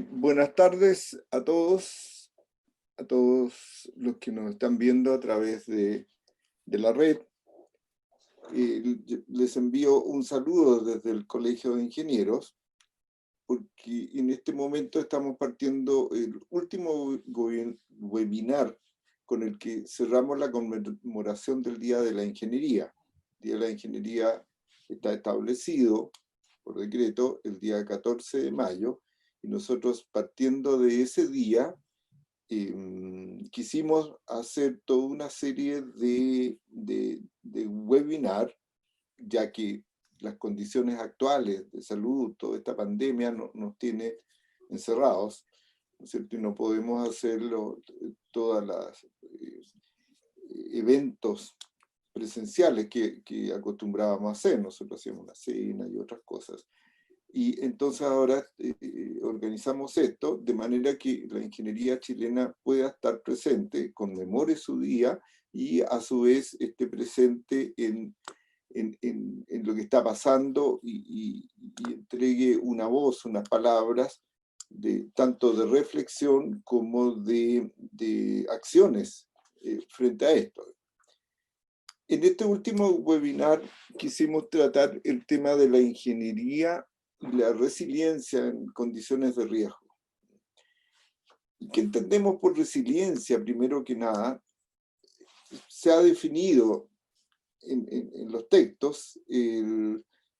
Buenas tardes a todos los que nos están viendo a través de la red. Les envío un saludo desde el Colegio de Ingenieros, porque en este momento estamos partiendo el último webinar con el que cerramos la conmemoración del Día de la Ingeniería. El Día de la Ingeniería está establecido por decreto el día 14 de mayo, y nosotros, partiendo de ese día, quisimos hacer toda una serie de webinar, ya que las condiciones actuales de salud, toda esta pandemia nos tiene encerrados, ¿no es cierto? Y no podemos hacerlo, todas las eventos presenciales que acostumbrábamos a hacer. Nosotros hacíamos una cena y otras cosas. Y entonces ahora organizamos esto de manera que la ingeniería chilena pueda estar presente, conmemore su día y a su vez esté presente en lo que está pasando y entregue una voz, unas palabras, tanto de reflexión como de acciones frente a esto. En este último webinar quisimos tratar el tema de la ingeniería y la resiliencia en condiciones de riesgo. ¿Y qué entendemos por resiliencia? Primero que nada, se ha definido en los textos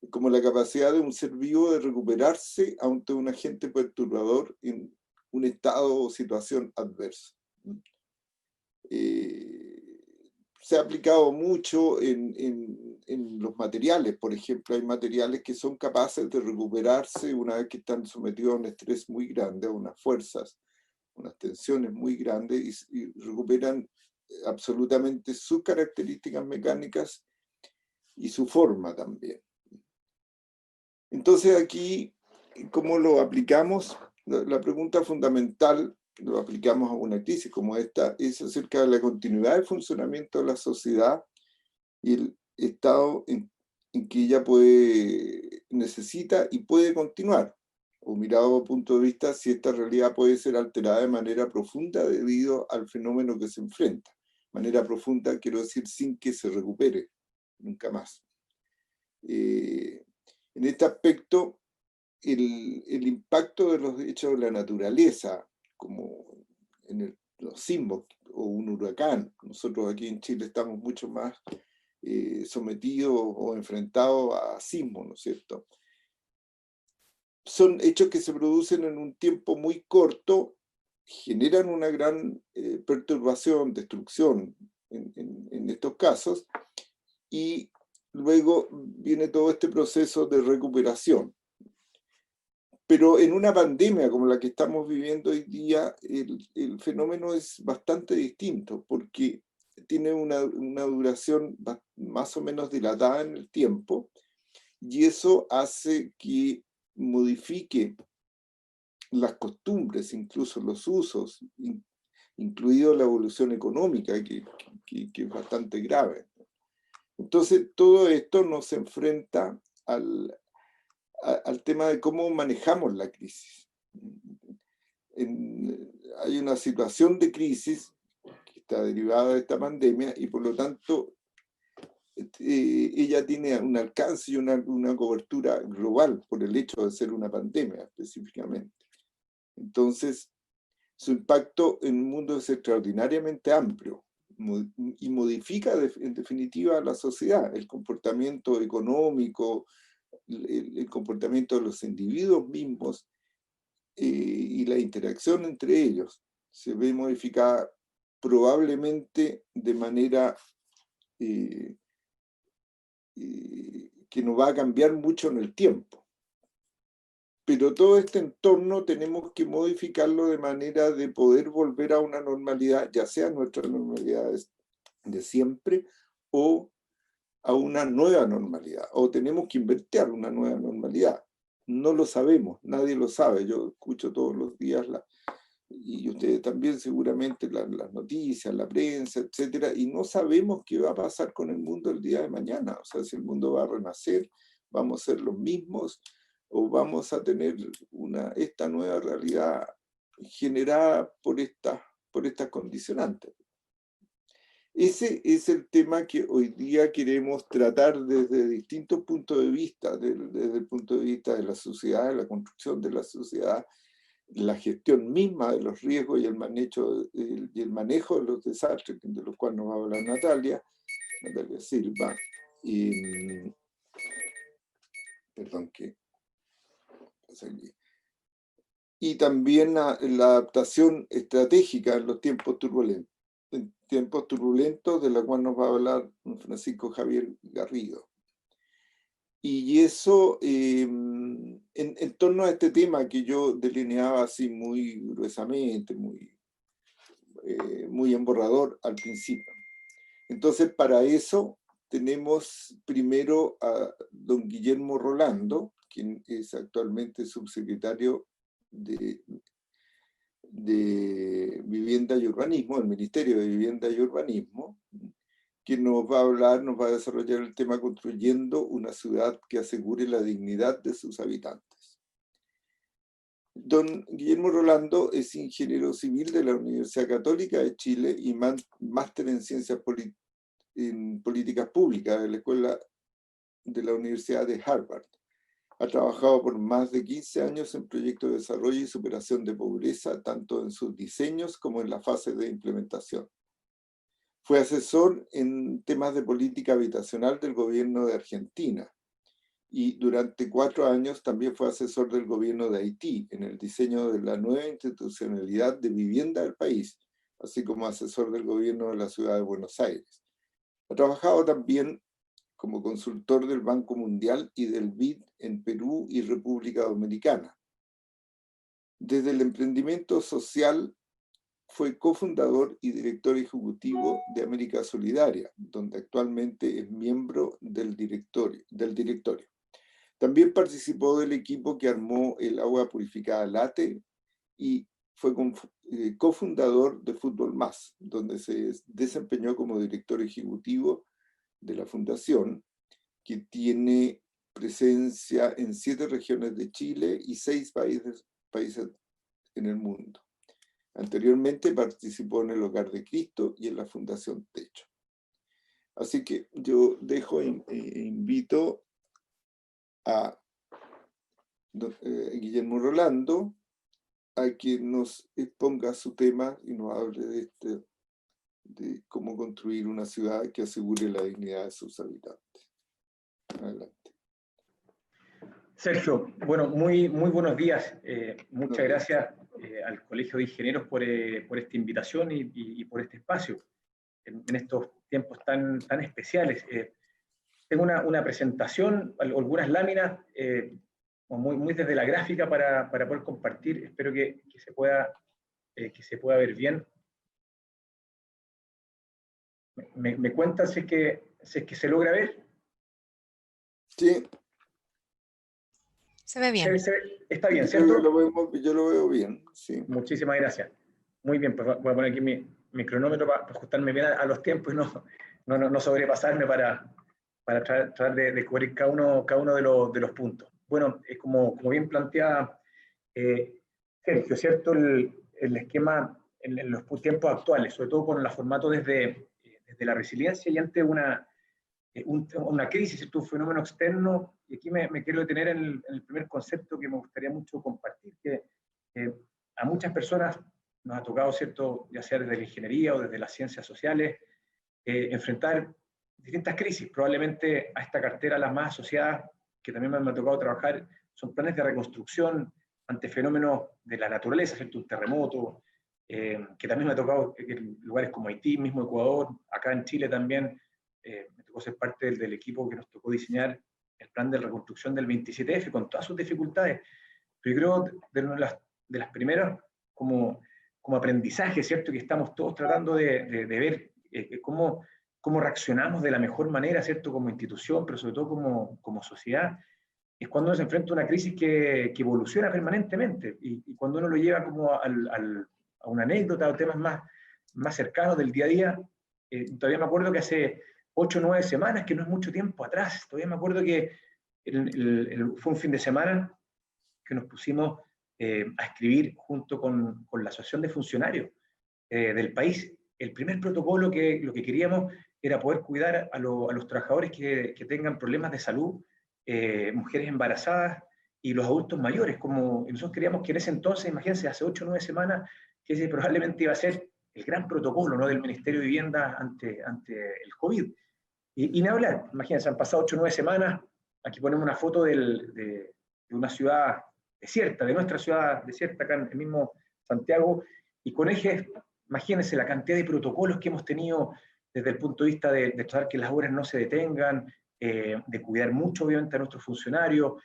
como la capacidad de un ser vivo de recuperarse ante un agente perturbador en un estado o situación adversa. Se ha aplicado mucho en los materiales. Por ejemplo, hay materiales que son capaces de recuperarse una vez que están sometidos a un estrés muy grande, a unas fuerzas, unas tensiones muy grandes, y recuperan absolutamente sus características mecánicas y su forma también. Entonces aquí, ¿cómo lo aplicamos? La pregunta fundamental, lo aplicamos a una crisis como esta, es acerca de la continuidad de funcionamiento de la sociedad y el estado en que ella necesita y puede continuar, o mirado a punto de vista si esta realidad puede ser alterada de manera profunda debido al fenómeno que se enfrenta. Manera profunda quiero decir sin que se recupere nunca más. En este aspecto, el impacto de los hechos de la naturaleza, como los sismos o un huracán. Nosotros aquí en Chile estamos mucho más sometidos o enfrentados a sismos, ¿no es cierto? Son hechos que se producen en un tiempo muy corto, generan una gran perturbación, destrucción en estos casos, y luego viene todo este proceso de recuperación. Pero en una pandemia como la que estamos viviendo hoy día, el fenómeno es bastante distinto, porque tiene una duración más o menos dilatada en el tiempo, y eso hace que modifique las costumbres, incluso los usos, incluido la evolución económica, que es bastante grave. Entonces, todo esto nos enfrenta al tema de cómo manejamos la crisis. Hay una situación de crisis que está derivada de esta pandemia y por lo tanto ella tiene un alcance y una cobertura global por el hecho de ser una pandemia específicamente. Entonces, su impacto en el mundo es extraordinariamente amplio y modifica en definitiva la sociedad, el comportamiento económico, el comportamiento de los individuos mismos y la interacción entre ellos se ve modificada probablemente de manera que no va a cambiar mucho en el tiempo. Pero todo este entorno tenemos que modificarlo de manera de poder volver a una normalidad, ya sea nuestra normalidad de siempre o a una nueva normalidad, o tenemos que inventar una nueva normalidad. No lo sabemos, nadie lo sabe. Yo escucho todos los días, y ustedes también seguramente, las noticias, la prensa, etcétera, y no sabemos qué va a pasar con el mundo el día de mañana. O sea, si el mundo va a renacer, vamos a ser los mismos, o vamos a tener esta nueva realidad generada por estas condicionantes. Ese es el tema que hoy día queremos tratar desde distintos puntos de vista, desde el punto de vista de la sociedad, de la construcción de la sociedad, la gestión misma de los riesgos y el manejo de los desastres, de los cuales nos va a hablar Natalia Silva. Perdón, y también la adaptación estratégica en los tiempos turbulentos. De la cual nos va a hablar Francisco Javier Garrido. Y eso, en torno a este tema que yo delineaba así muy gruesamente, muy en borrador al principio. Entonces, para eso tenemos primero a don Guillermo Rolando, quien es actualmente subsecretario de Vivienda y Urbanismo, el Ministerio de Vivienda y Urbanismo, que nos va a hablar, nos va a desarrollar el tema construyendo una ciudad que asegure la dignidad de sus habitantes. Don Guillermo Rolando es ingeniero civil de la Universidad Católica de Chile y máster en Ciencias en Políticas Públicas de la Escuela de la Universidad de Harvard. Ha trabajado por más de 15 años en proyectos de desarrollo y superación de pobreza, tanto en sus diseños como en la fase de implementación. Fue asesor en temas de política habitacional del gobierno de Argentina y durante 4 años también fue asesor del gobierno de Haití en el diseño de la nueva institucionalidad de vivienda del país, así como asesor del gobierno de la ciudad de Buenos Aires. Ha trabajado también como consultor del Banco Mundial y del BID en Perú y República Dominicana. Desde el emprendimiento social fue cofundador y director ejecutivo de América Solidaria, donde actualmente es miembro del directorio. También participó del equipo que armó el agua purificada Late y fue cofundador de Fútbol Más, donde se desempeñó como director ejecutivo de la fundación, que tiene presencia en 7 regiones de Chile y 6 países en el mundo. Anteriormente participó en el Hogar de Cristo y en la Fundación Techo. Así que yo invito a Guillermo Rolando a que nos exponga su tema y nos hable de cómo construir una ciudad que asegure la dignidad de sus habitantes. Adelante. Sergio, bueno, muy buenos días. Muchas gracias al Colegio de Ingenieros por esta invitación y por este espacio en estos tiempos tan especiales. Tengo una presentación, algunas láminas, muy desde la gráfica para poder compartir. Espero que se pueda ver bien. ¿Me cuentan si es que se logra ver? Sí. Se ve bien. Está bien, ¿cierto? Yo lo veo bien, sí. Muchísimas gracias. Muy bien, pues voy a poner aquí mi cronómetro para ajustarme bien a los tiempos y no sobrepasarme para tratar de cubrir cada uno de los puntos. Bueno, como bien plantea Sergio, ¿cierto? El esquema en los tiempos actuales, sobre todo con el formato desde la resiliencia y ante una crisis, ¿cierto? Un fenómeno externo, y aquí me quiero detener en el primer concepto que me gustaría mucho compartir, que a muchas personas nos ha tocado, ¿cierto?, ya sea desde la ingeniería o desde las ciencias sociales, enfrentar distintas crisis. Probablemente a esta cartera las más asociadas, que también me ha tocado trabajar, son planes de reconstrucción ante fenómenos de la naturaleza, ¿cierto? Un terremoto, que también me ha tocado en lugares como Haití, mismo Ecuador, acá en Chile también. Me tocó ser parte del equipo que nos tocó diseñar el plan de reconstrucción del 27F con todas sus dificultades. Pero yo creo de las primeras como aprendizaje, ¿cierto? Que estamos todos tratando de ver cómo reaccionamos de la mejor manera, ¿cierto? Como institución, pero sobre todo como sociedad, es cuando uno se enfrenta a una crisis que evoluciona permanentemente y cuando uno lo lleva como a una anécdota o temas más cercanos del día a día. Todavía me acuerdo que hace 8 o 9 semanas, que no es mucho tiempo atrás, todavía me acuerdo que fue un fin de semana que nos pusimos a escribir junto con la Asociación de Funcionarios del país. El primer protocolo que lo que queríamos era poder cuidar a los trabajadores que tengan problemas de salud, mujeres embarazadas y los adultos mayores. Como nosotros queríamos que en ese entonces, imagínense, hace 8 o 9 semanas, que ese probablemente iba a ser el gran protocolo, ¿no?, del Ministerio de Vivienda ante el COVID. Y ni hablar, imagínense, han pasado 8 o 9 semanas, aquí ponemos una foto de una ciudad desierta, de nuestra ciudad desierta, acá en el mismo Santiago, y con ejes, imagínense la cantidad de protocolos que hemos tenido desde el punto de vista de tratar que las obras no se detengan, de cuidar mucho obviamente a nuestros funcionarios,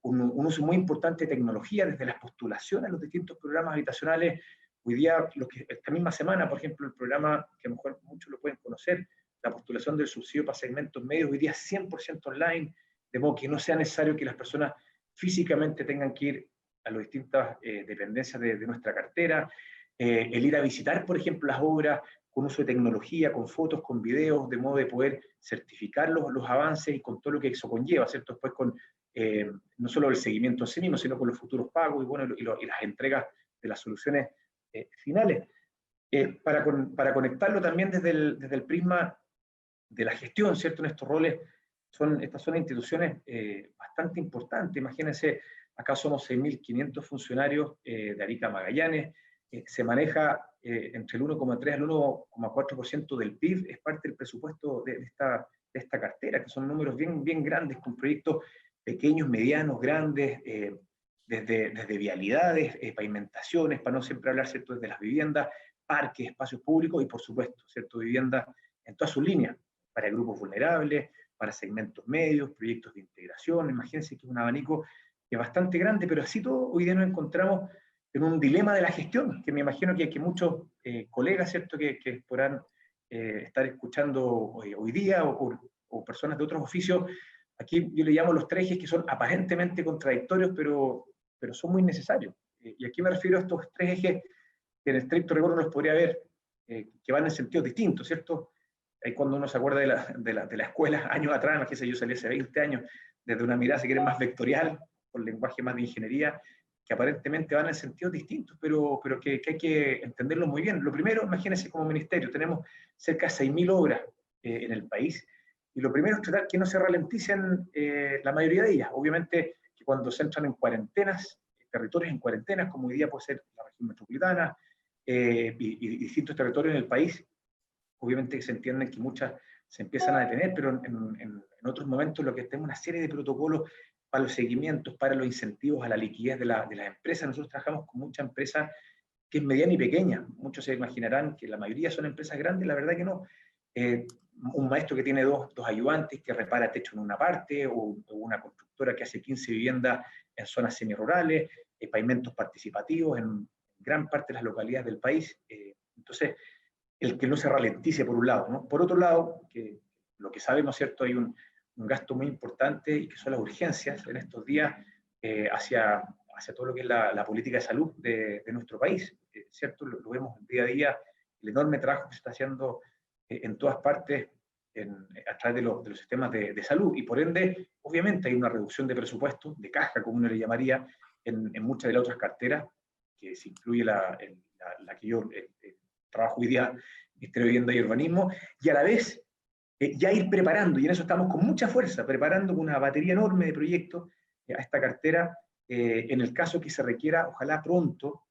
un uso muy importante de tecnología desde las postulaciones a los distintos programas habitacionales. Hoy día, esta misma semana, por ejemplo, el programa que a lo mejor muchos lo pueden conocer, la postulación del subsidio para segmentos medios, hoy día 100% online, de modo que no sea necesario que las personas físicamente tengan que ir a las distintas dependencias de nuestra cartera, el ir a visitar, por ejemplo, las obras con uso de tecnología, con fotos, con videos, de modo de poder certificar los avances y con todo lo que eso conlleva, ¿cierto? Después con no solo el seguimiento en sí mismo, sino con los futuros pagos y, bueno, y las entregas de las soluciones finales. Para conectarlo también desde el prisma de la gestión, ¿cierto? En estos roles, estas son instituciones bastante importantes. Imagínense, acá somos 6.500 funcionarios de Arica a Magallanes, se maneja entre el 1,3 al 1,4% del PIB, es parte del presupuesto de esta cartera, que son números bien, bien grandes, con proyectos pequeños, medianos, grandes, desde vialidades, pavimentaciones, para no siempre hablar, ¿cierto?, desde las viviendas, parques, espacios públicos y, por supuesto, ¿cierto?, viviendas en todas sus líneas, para grupos vulnerables, para segmentos medios, proyectos de integración. Imagínense que es un abanico que es bastante grande, pero así todo hoy día nos encontramos en un dilema de la gestión, que me imagino que muchos colegas, ¿cierto?, que podrán estar escuchando hoy día, o personas de otros oficios. Aquí yo le llamo los 3 ejes que son aparentemente contradictorios, pero son muy necesarios. Y aquí me refiero a estos 3 ejes que en estricto rigor uno los podría ver que van en sentidos distintos, ¿cierto? Ahí cuando uno se acuerda de la escuela años atrás, imagínense, yo salí hace 20 años, desde una mirada, si quieren, más vectorial, con lenguaje más de ingeniería, que aparentemente van en sentidos distintos, pero que hay que entenderlo muy bien. Lo primero, imagínense, como ministerio, tenemos cerca de 6.000 obras en el país, y lo primero es tratar que no se ralenticen la mayoría de ellas. Obviamente que cuando se entran en cuarentenas, territorios en cuarentenas, como hoy día puede ser la región metropolitana y distintos territorios en el país, obviamente que se entienden que muchas se empiezan a detener, pero en otros momentos lo que tenemos una serie de protocolos para los seguimientos, para los incentivos a la liquidez de las empresas. Nosotros trabajamos con muchas empresas que es mediana y pequeña. Muchos se imaginarán que la mayoría son empresas grandes, la verdad que no. Un maestro que tiene dos ayudantes que repara techo en una parte, o una constructora que hace 15 viviendas en zonas semirurales, pavimentos participativos en gran parte de las localidades del país. Entonces, el que no se ralentice por un lado, ¿no? Por otro lado, que lo que sabemos, ¿cierto?, hay un gasto muy importante y que son las urgencias en estos días hacia todo lo que es la política de salud de nuestro país, ¿cierto? Lo vemos día a día, el enorme trabajo que se está haciendo en todas partes a través de los sistemas de salud, y por ende, obviamente hay una reducción de presupuesto, de caja, como uno le llamaría, en muchas de las otras carteras, que se incluye la que yo trabajo hoy día, Ministerio de Vivienda y Urbanismo, y a la vez ya ir preparando, y en eso estamos con mucha fuerza, preparando una batería enorme de proyectos a esta cartera, en el caso que se requiera, ojalá pronto,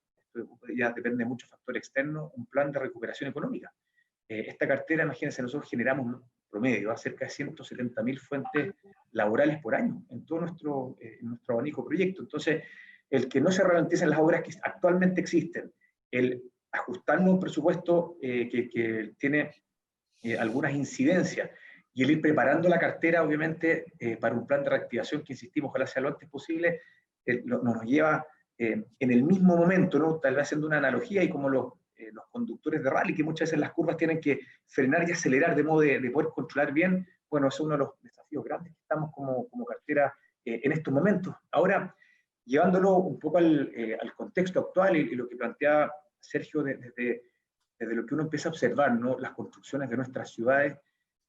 ya depende de muchos factores externos, un plan de recuperación económica. Esta cartera, imagínense, nosotros generamos promedio cerca de 170.000 fuentes laborales por año en todo nuestro abanico proyecto. Entonces, el que no se ralenticen las obras que actualmente existen, el ajustarnos un presupuesto que tiene algunas incidencias, y el ir preparando la cartera, obviamente, para un plan de reactivación que, insistimos, ojalá sea lo antes posible, nos lleva en el mismo momento, ¿no? Tal vez haciendo una analogía, y como los conductores de rally, que muchas veces las curvas tienen que frenar y acelerar de modo de poder controlar bien. Bueno, eso es uno de los desafíos grandes que estamos como cartera en estos momentos. Ahora, llevándolo un poco al contexto actual y lo que planteaba Sergio desde lo que uno empieza a observar, ¿no?, las construcciones de nuestras ciudades,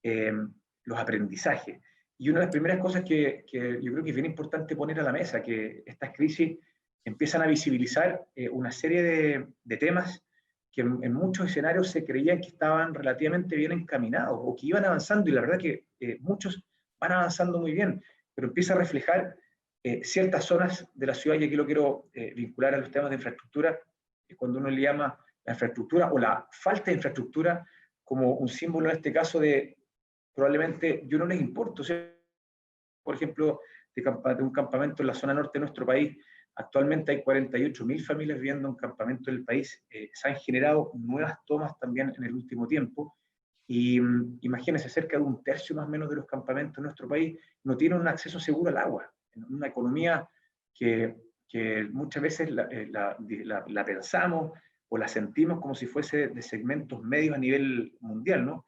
los aprendizajes. Y una de las primeras cosas que yo creo que es bien importante poner a la mesa, que estas crisis empiezan a visibilizar una serie de temas que en muchos escenarios se creían que estaban relativamente bien encaminados o que iban avanzando, y la verdad que muchos van avanzando muy bien, pero empieza a reflejar ciertas zonas de la ciudad, y aquí lo quiero vincular a los temas de infraestructura, cuando uno le llama la infraestructura o la falta de infraestructura como un símbolo en este caso de probablemente yo no les importo, o sea, por ejemplo, de un campamento en la zona norte de nuestro país. Actualmente hay 48.000 familias viviendo en un campamento del país. Se han generado nuevas tomas también en el último tiempo. Y imagínense, cerca de un tercio más o menos de los campamentos en nuestro país no tienen un acceso seguro al agua. En una economía que muchas veces la pensamos o la sentimos como si fuese de segmentos medios a nivel mundial, ¿no?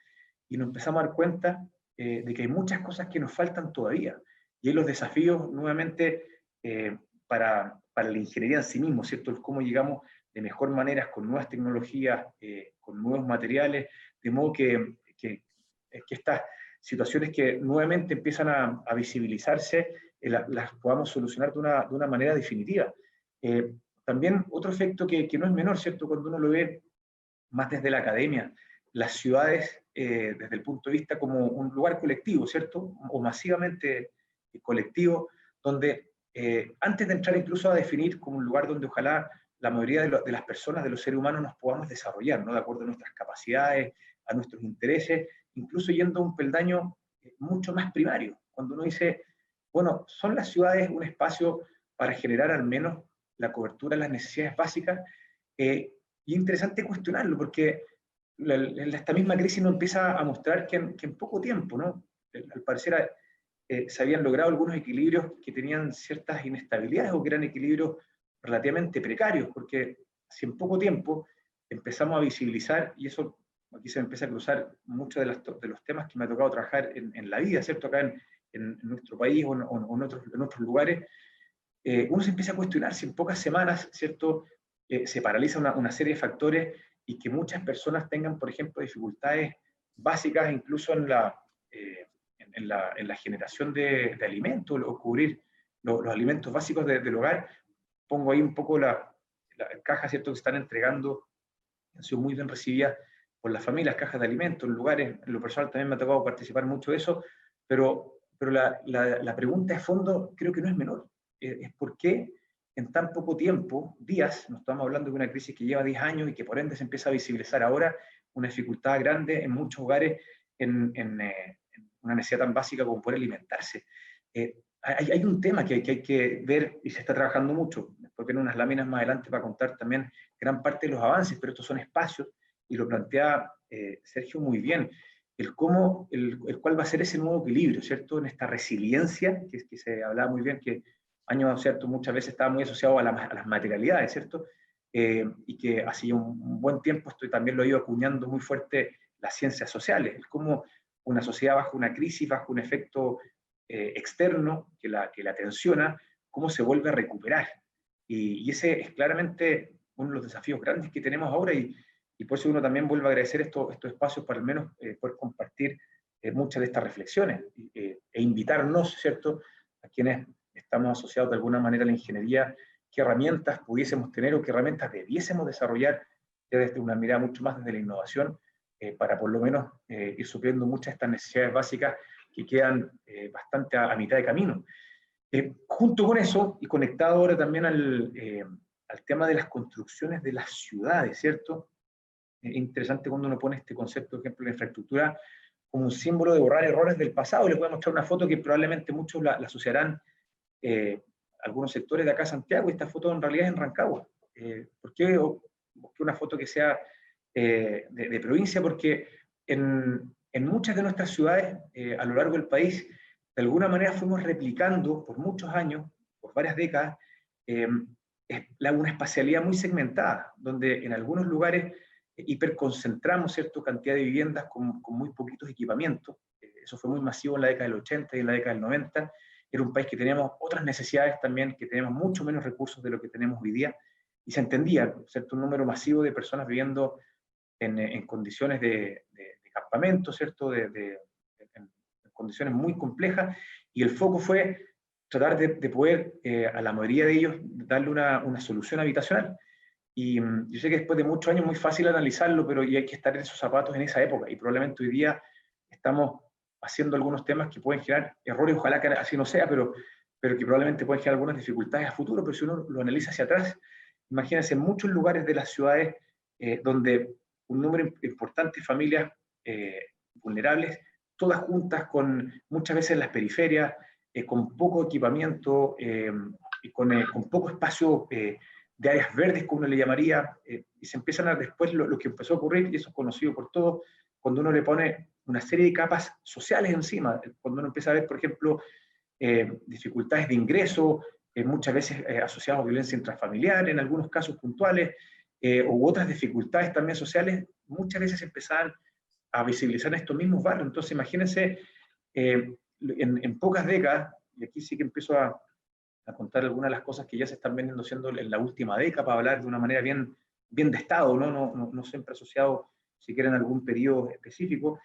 Y nos empezamos a dar cuenta de que hay muchas cosas que nos faltan todavía. Y hay los desafíos, nuevamente, para la ingeniería en sí mismo, ¿cierto? El cómo llegamos de mejor manera con nuevas tecnologías, con nuevos materiales, de modo que estas situaciones que nuevamente empiezan a visibilizarse, las podamos solucionar de una manera definitiva. También otro efecto que no es menor, ¿cierto? Cuando uno lo ve más desde la academia, las ciudades desde el punto de vista como un lugar colectivo, ¿cierto? O masivamente colectivo, donde antes de entrar incluso a definir como un lugar donde ojalá la mayoría de las personas, de los seres humanos, nos podamos desarrollar, ¿no? De acuerdo a nuestras capacidades, a nuestros intereses, incluso yendo a un peldaño mucho más primario, cuando uno dice, bueno, ¿son las ciudades un espacio para generar al menos la cobertura de las necesidades básicas? Y es interesante cuestionarlo, porque esta misma crisis nos empieza a mostrar que en poco tiempo, ¿no? Al parecer se habían logrado algunos equilibrios que tenían ciertas inestabilidades o que eran equilibrios relativamente precarios, porque si en poco tiempo empezamos a visibilizar, y eso aquí se me empieza a cruzar muchos de los temas que me ha tocado trabajar en la vida, ¿cierto? Acá en nuestro país o en otros lugares, uno se empieza a cuestionar si en pocas semanas, ¿cierto? Se paraliza una serie de factores y que muchas personas tengan, por ejemplo, dificultades básicas incluso en la generación de alimentos o cubrir los alimentos básicos del hogar. Pongo ahí un poco la caja, ¿cierto?, que están entregando, han sido muy bien recibidas por las familias, cajas de alimentos, en lugares, en lo personal también me ha tocado participar mucho de eso, pero la pregunta de fondo creo que no es menor, es por qué en tan poco tiempo, días, no estamos hablando de una crisis que lleva 10 años y que por ende se empieza a visibilizar ahora, una dificultad grande en muchos hogares en una necesidad tan básica como poder alimentarse. Hay un tema que hay que ver y se está trabajando mucho, después vienen unas láminas más adelante para contar también gran parte de los avances, pero estos son espacios, y lo plantea Sergio muy bien, el cuál va a ser ese nuevo equilibrio, ¿cierto? En esta resiliencia, que se hablaba muy bien, que años, ¿cierto?, muchas veces estaba muy asociado a las materialidades, ¿cierto? Y que hace un buen tiempo esto también lo he ido acuñando muy fuerte las ciencias sociales, el cómo una sociedad bajo una crisis, bajo un efecto externo que la tensiona, cómo se vuelve a recuperar. Y ese es claramente uno de los desafíos grandes que tenemos ahora, y por eso uno también vuelve a agradecer estos espacios para al menos poder compartir muchas de estas reflexiones e invitarnos, ¿cierto?, a quienes estamos asociados de alguna manera a la ingeniería, qué herramientas pudiésemos tener o qué herramientas debiésemos desarrollar desde una mirada mucho más desde la innovación, para por lo menos ir supliendo muchas de estas necesidades básicas que quedan bastante a mitad de camino. Junto con eso, y conectado ahora también al tema de las construcciones de las ciudades, ¿cierto? Es interesante cuando uno pone este concepto, por ejemplo, de infraestructura como un símbolo de borrar errores del pasado. Les voy a mostrar una foto que probablemente muchos la asociarán algunos sectores de acá a Santiago, y esta foto en realidad es en Rancagua. ¿Por qué busqué una foto que sea de provincia? Porque en muchas de nuestras ciudades a lo largo del país, de alguna manera fuimos replicando por muchos años, por varias décadas, una espacialidad muy segmentada, donde en algunos lugares hiperconcentramos cierta cantidad de viviendas con muy poquitos equipamientos. Eso fue muy masivo en la década del 80 y en la década del 90. Era un país que teníamos otras necesidades también, que teníamos mucho menos recursos de lo que tenemos hoy día, y se entendía, ¿cierto?, un número masivo de personas viviendo en condiciones de campamento, ¿cierto?, en condiciones muy complejas, y el foco fue tratar de poder a la mayoría de ellos darle una solución habitacional. Y yo sé que después de muchos años es muy fácil analizarlo, pero y hay que estar en esos zapatos en esa época, y probablemente hoy día estamos haciendo algunos temas que pueden generar errores, ojalá que así no sea, pero que probablemente pueden generar algunas dificultades a futuro, pero si uno lo analiza hacia atrás, imagínense muchos lugares de las ciudades donde un número importante de familias vulnerables, todas juntas, con muchas veces en las periferias, con poco equipamiento, y con poco espacio de áreas verdes, como uno le llamaría, y se empiezan a después lo que empezó a ocurrir, y eso es conocido por todos, cuando uno le pone una serie de capas sociales encima, cuando uno empieza a ver, por ejemplo, dificultades de ingreso, muchas veces asociadas a violencia intrafamiliar, en algunos casos puntuales, u otras dificultades también sociales, muchas veces empezaban a visibilizar estos mismos barrios. Entonces, imagínense, en pocas décadas, y aquí sí que empiezo a contar algunas de las cosas que ya se están veniendo haciendo en la última década, para hablar de una manera bien de Estado, no siempre asociado siquiera en algún periodo específico.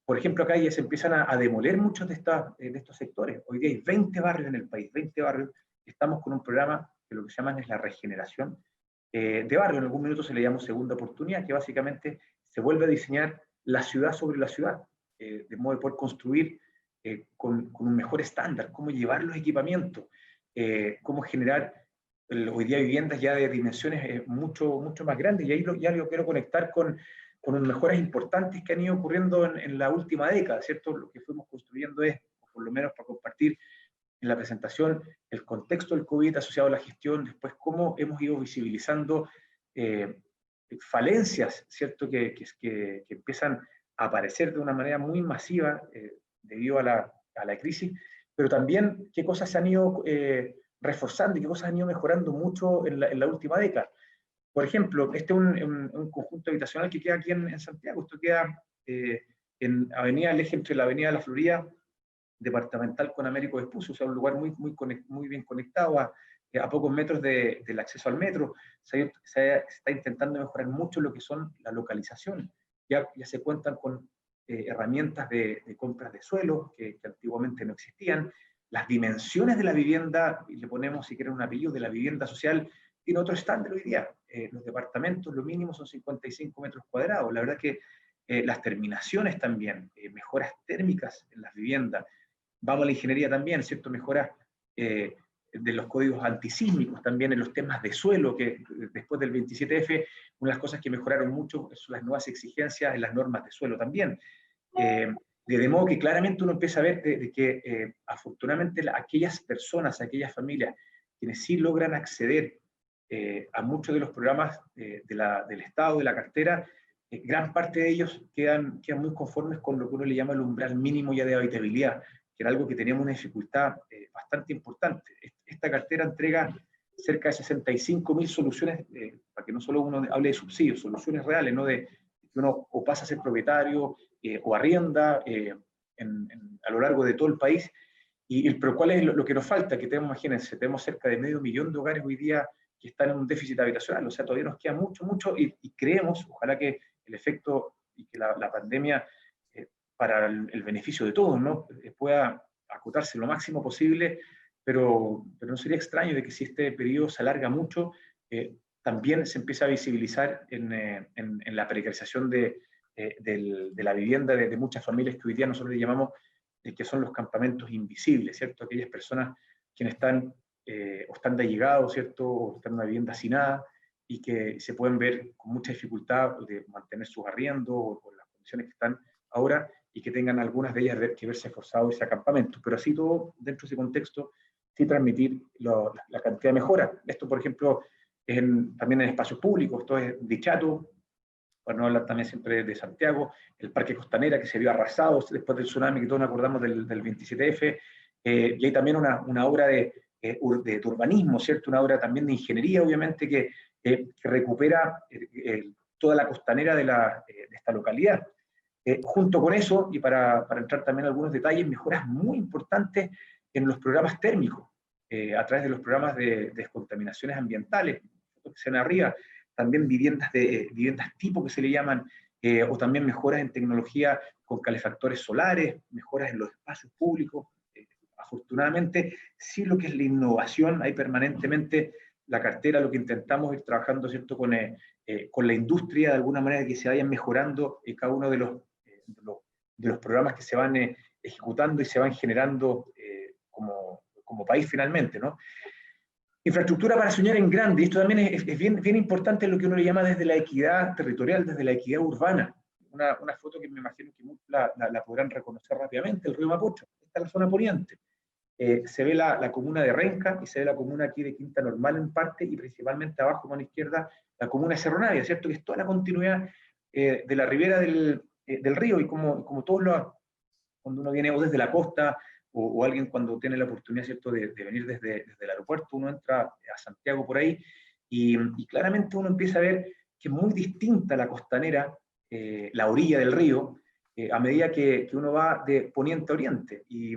Por ejemplo, acá ya se empiezan a demoler muchos de estos sectores. Hoy día hay 20 barrios en el país, 20 barrios. Estamos con un programa que lo que se llama es la regeneración de barrios. En algún minuto se le llama segunda oportunidad, que básicamente se vuelve a diseñar la ciudad sobre la ciudad, de modo de poder construir con un mejor estándar, cómo llevar los equipamientos, cómo generar hoy día viviendas ya de dimensiones mucho más grandes, y ahí ya lo quiero conectar con mejoras importantes que han ido ocurriendo en la última década, ¿cierto? Lo que fuimos construyendo es, por lo menos para compartir en la presentación, el contexto del COVID asociado a la gestión, después cómo hemos ido visibilizando falencias, ¿cierto? Que empiezan a aparecer de una manera muy masiva debido a la crisis, pero también qué cosas se han ido reforzando y qué cosas han ido mejorando mucho en la última década. Por ejemplo, este es un conjunto habitacional que queda aquí en Santiago. Esto queda en Avenida El Eje, entre la Avenida de la Florida departamental con Américo Vespucio, o sea, un lugar muy bien conectado a pocos metros del acceso al metro. Se está intentando mejorar mucho lo que son la localización. Ya se cuentan con herramientas de compras de suelo que antiguamente no existían. Las dimensiones de la vivienda, y le ponemos, si quieren, un apellido, de la vivienda social, tiene otro estándar hoy día. Los departamentos, lo mínimo son 55 metros cuadrados. La verdad que las terminaciones también, mejoras térmicas en las viviendas. Vamos a la ingeniería también, ¿cierto? Mejoras de los códigos antisísmicos también en los temas de suelo, que después del 27F, una de las cosas que mejoraron mucho son las nuevas exigencias en las normas de suelo también. De modo que claramente uno empieza a ver de que afortunadamente aquellas personas, aquellas familias, quienes sí logran acceder a muchos de los programas del Estado, de la cartera, gran parte de ellos quedan muy conformes con lo que uno le llama el umbral mínimo ya de habitabilidad, que era algo que teníamos una dificultad bastante importante. Esta cartera entrega cerca de 65.000 soluciones, para que no solo uno hable de subsidios, soluciones reales, ¿no? De que uno o pasa a ser propietario o arrienda a lo largo de todo el país. Pero ¿cuál es lo que nos falta? Que tenemos, imagínense, tenemos cerca de 500.000 de hogares hoy día que están en un déficit habitacional, o sea, todavía nos queda mucho, y creemos, ojalá que el efecto y que la pandemia, para el beneficio de todos, ¿no? Pueda acotarse lo máximo posible, pero no sería extraño de que si este periodo se alarga mucho, también se empieza a visibilizar en la precarización de la vivienda de muchas familias que hoy día nosotros le llamamos que son los campamentos invisibles, ¿cierto? Aquellas personas quienes están o están de allegado, ¿cierto? O están en una vivienda hacinada y que se pueden ver con mucha dificultad de mantener sus arriendos o por las condiciones que están ahora, y que tengan algunas de ellas que verse forzados a ese acampamento. Pero así todo, dentro de ese contexto, sí transmitir la cantidad de mejora. Esto, por ejemplo, también en espacios públicos, esto es Dichato, para no hablar también siempre de Santiago, el Parque Costanera que se vio arrasado después del tsunami, que todos nos acordamos del 27F, y hay también una obra de urbanismo, ¿cierto? Una obra también de ingeniería, obviamente, que recupera toda la costanera de esta localidad. Junto con eso, y para entrar también en algunos detalles, mejoras muy importantes en los programas térmicos, a través de los programas de descontaminaciones ambientales, que se ven arriba, también viviendas tipo que se le llaman, o también mejoras en tecnología con calefactores solares, mejoras en los espacios públicos. Afortunadamente, sí, lo que es la innovación, hay permanentemente la cartera, lo que intentamos ir trabajando, ¿cierto?, con la industria, de alguna manera que se vayan mejorando cada uno de los programas que se van ejecutando y se van generando como país finalmente, ¿no? Infraestructura para soñar en grande, y esto también es bien importante lo que uno le llama desde la equidad territorial, desde la equidad urbana. Una foto que me imagino que la podrán reconocer rápidamente, el río Mapocho. Esta es la zona poniente. Se ve la comuna de Renca y se ve la comuna aquí de Quinta Normal en parte, y principalmente abajo, mano izquierda, la comuna de Cerro Navia, ¿cierto? Que es toda la continuidad de la ribera del río, y como todos cuando uno viene o desde la costa, o alguien cuando tiene la oportunidad, ¿cierto?, de venir desde el aeropuerto, uno entra a Santiago por ahí, y claramente uno empieza a ver que es muy distinta la costanera, la orilla del río, a medida que uno va de poniente a oriente, y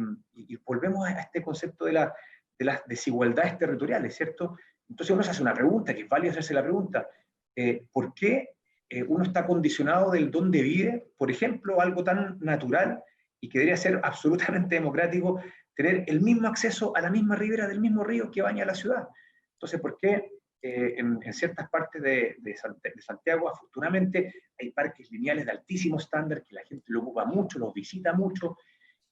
volvemos a este concepto de las desigualdades territoriales, ¿cierto? Entonces uno se hace una pregunta, que es válido hacerse la pregunta, ¿por qué uno está condicionado del dónde vive, por ejemplo, algo tan natural y que debería ser absolutamente democrático, tener el mismo acceso a la misma ribera del mismo río que baña la ciudad? Entonces, ¿por qué en ciertas partes de Santiago, afortunadamente, hay parques lineales de altísimo estándar que la gente lo ocupa mucho, los visita mucho?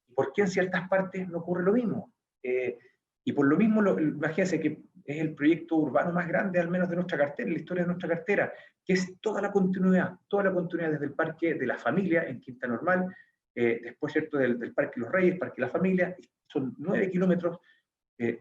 ¿Y por qué en ciertas partes no ocurre lo mismo? Y por lo mismo, imagínense que es el proyecto urbano más grande, al menos de nuestra cartera, en la historia de nuestra cartera, que es toda la continuidad desde el Parque de la Familia en Quinta Normal, después, ¿cierto?, del Parque Los Reyes, Parque La Familia. Son 9 kilómetros,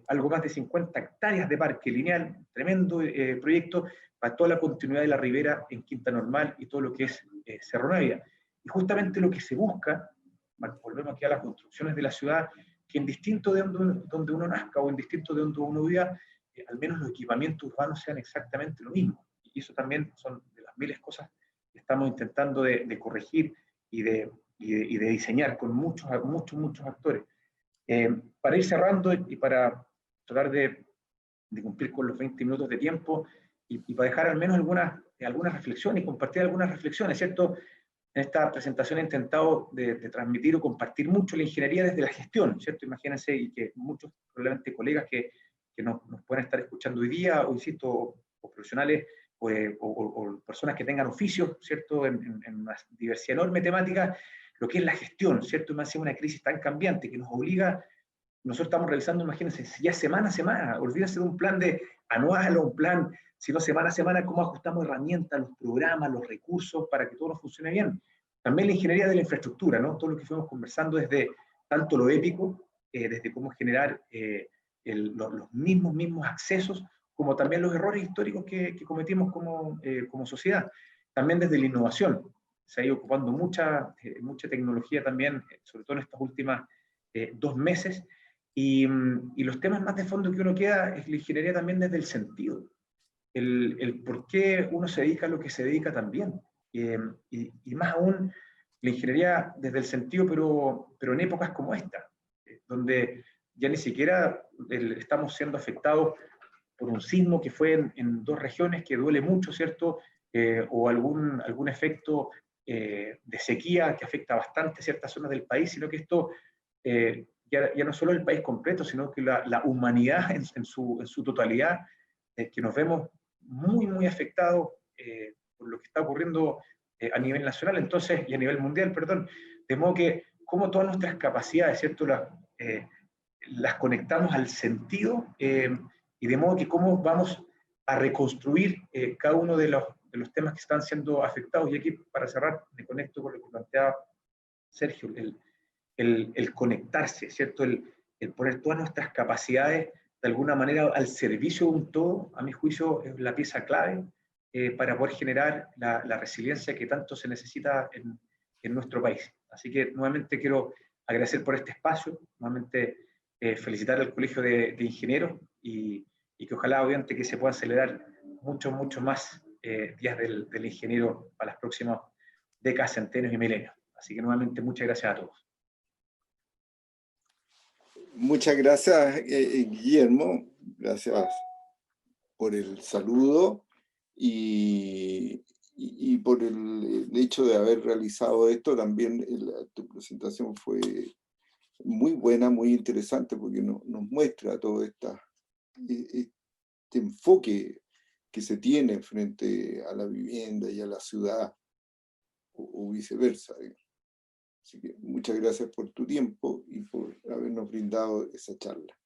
algo más de 50 hectáreas de parque lineal, tremendo proyecto para toda la continuidad de la ribera en Quinta Normal y todo lo que es Cerro Navia. Y justamente lo que se busca, volvemos aquí a las construcciones de la ciudad, que en distinto de donde uno nazca o en distinto de donde uno viva, al menos los equipamientos urbanos sean exactamente lo mismo. Y eso también son de las miles cosas que estamos intentando de corregir y de diseñar con muchos actores. Para ir cerrando y para tratar de cumplir con los 20 minutos de tiempo, y para dejar al menos algunas reflexiones y compartir algunas reflexiones, ¿cierto? En esta presentación he intentado de transmitir o compartir mucho la ingeniería desde la gestión, ¿cierto? Imagínense, y que muchos probablemente colegas que nos pueden estar escuchando hoy día, o insisto, o profesionales, o personas que tengan oficios, ¿cierto?, en una diversidad enorme de temáticas, lo que es la gestión, ¿cierto? Y más en una crisis tan cambiante que nos obliga. Nosotros estamos revisando, imagínense, ya semana a semana, olvídense de un plan de anual o un plan, sino semana a semana, cómo ajustamos herramientas, los programas, los recursos para que todo nos funcione bien. También la ingeniería de la infraestructura, ¿no? Todo lo que fuimos conversando desde tanto lo épico, desde cómo generar los mismos accesos, como también los errores históricos que cometimos como sociedad. También desde la innovación. Se ha ido ocupando mucha tecnología también, sobre todo en estas últimas 2 meses, y los temas más de fondo que uno queda es la ingeniería también desde el sentido, el por qué uno se dedica a lo que se dedica también, y más aún la ingeniería desde el sentido, pero en épocas como esta, donde ya ni siquiera estamos siendo afectados por un sismo que fue en 2 regiones que duele mucho, ¿cierto? O algún efecto de sequía que afecta bastante ciertas zonas del país, sino que esto ya no solo el país completo, sino que la humanidad en su totalidad, que nos vemos muy afectados por lo que está ocurriendo a nivel nacional, entonces, y a nivel mundial, perdón, de modo que como todas nuestras capacidades, ¿cierto?, las conectamos al sentido, y de modo que cómo vamos a reconstruir cada uno de los temas que están siendo afectados. Y aquí, para cerrar, me conecto con lo que planteaba Sergio, el conectarse, ¿cierto? El poner todas nuestras capacidades de alguna manera al servicio de un todo, a mi juicio, es la pieza clave para poder generar la resiliencia que tanto se necesita en nuestro país. Así que nuevamente quiero agradecer por este espacio, nuevamente felicitar al Colegio de Ingenieros, y que ojalá, obviamente, que se puedan celebrar mucho más días del ingeniero para las próximas décadas, centenios y milenios. Así que nuevamente muchas gracias a todos. Muchas gracias, Guillermo. Gracias por el saludo. Y y por el hecho de haber realizado esto, también tu presentación fue muy buena, muy interesante, porque nos muestra todo este enfoque que se tiene frente a la vivienda y a la ciudad, o viceversa. Así que muchas gracias por tu tiempo y por habernos brindado esa charla.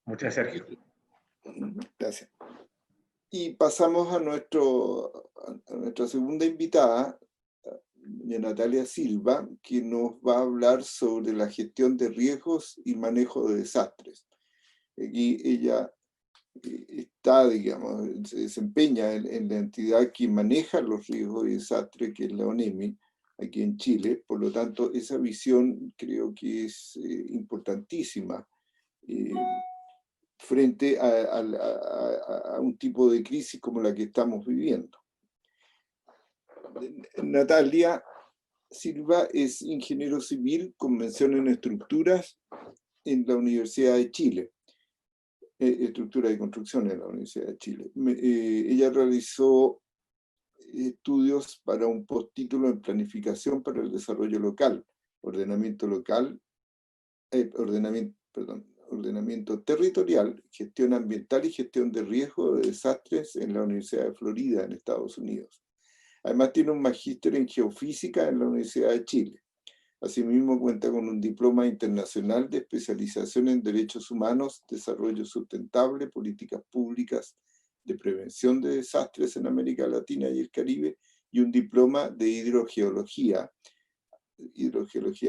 Muchas gracias, Sergio. Gracias. Y pasamos a nuestra segunda invitada, Natalia Silva, que nos va a hablar sobre la gestión de riesgos y manejo de desastres. Aquí ella está, digamos, se desempeña en la entidad que maneja los riesgos y desastres, que es la ONEMI, aquí en Chile. Por lo tanto, esa visión creo que es importantísima frente a un tipo de crisis como la que estamos viviendo. Natalia Silva es ingeniero civil con mención en estructuras en la Universidad de Chile. Estructura y construcción en la Universidad de Chile. Ella realizó estudios para un postítulo en planificación para el desarrollo local, ordenamiento territorial, gestión ambiental y gestión de riesgo de desastres en la Universidad de Florida, en Estados Unidos. Además tiene un magíster en geofísica en la Universidad de Chile. Asimismo cuenta con un diploma internacional de especialización en derechos humanos, desarrollo sustentable, políticas públicas de prevención de desastres en América Latina y el Caribe, y un diploma de hidrogeología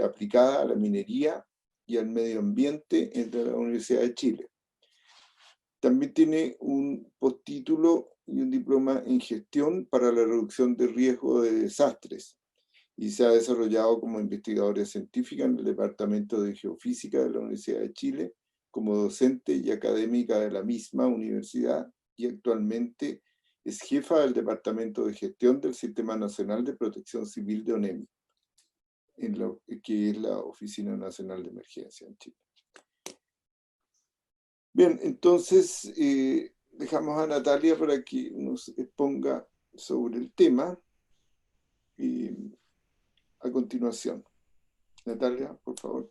aplicada a la minería y al medio ambiente en la Universidad de Chile. También tiene un postítulo y un diploma en gestión para la reducción de riesgo de desastres, y se ha desarrollado como investigadora científica en el Departamento de Geofísica de la Universidad de Chile, como docente y académica de la misma universidad, y actualmente es jefa del Departamento de Gestión del Sistema Nacional de Protección Civil de ONEMI, que es la Oficina Nacional de Emergencia en Chile. Bien, entonces dejamos a Natalia para que nos exponga sobre el tema a continuación. Natalia, por favor.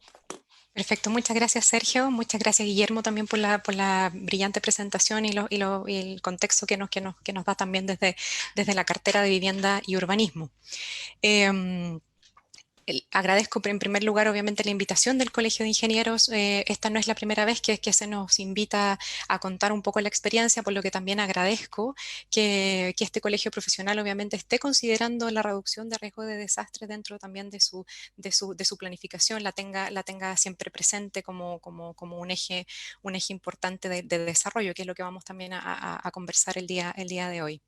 Perfecto, muchas gracias Sergio, muchas gracias Guillermo también por la brillante presentación y el contexto que nos da también desde la cartera de vivienda y urbanismo. Agradezco en primer lugar obviamente la invitación del Colegio de Ingenieros. Esta no es la primera vez que se nos invita a contar un poco la experiencia, por lo que también agradezco que este colegio profesional obviamente esté considerando la reducción de riesgo de desastre dentro también de su planificación, la tenga siempre presente como un eje importante de desarrollo, que es lo que vamos también a conversar el día de hoy.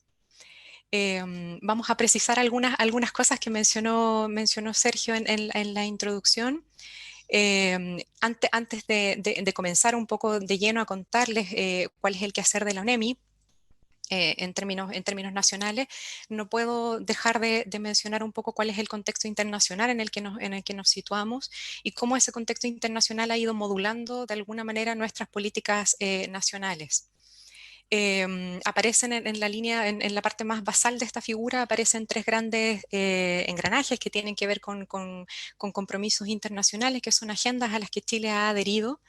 Vamos a precisar algunas cosas que mencionó Sergio en la introducción. Antes de comenzar un poco de lleno a contarles cuál es el quehacer de la ONEMI, en términos nacionales, no puedo dejar de mencionar un poco cuál es el contexto internacional en el que nos situamos y cómo ese contexto internacional ha ido modulando de alguna manera nuestras políticas nacionales. Aparecen en la línea, en la parte más basal de esta figura, aparecen tres grandes engranajes que tienen que ver con compromisos internacionales, que son agendas a las que Chile ha adherido.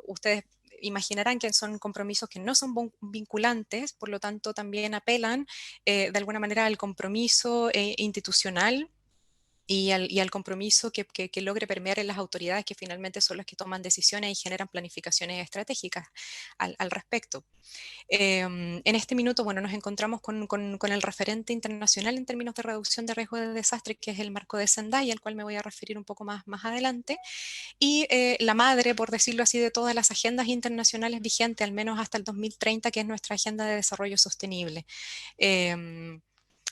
Ustedes imaginarán que son compromisos que no son vinculantes, por lo tanto también apelan de alguna manera al compromiso institucional y al compromiso que logre permear en las autoridades, que finalmente son las que toman decisiones y generan planificaciones estratégicas al respecto. En este minuto, bueno, nos encontramos con el referente internacional en términos de reducción de riesgo de desastre, que es el marco de Sendai, al cual me voy a referir un poco más adelante, y la madre, por decirlo así, de todas las agendas internacionales vigentes, al menos hasta el 2030, que es nuestra Agenda de Desarrollo Sostenible.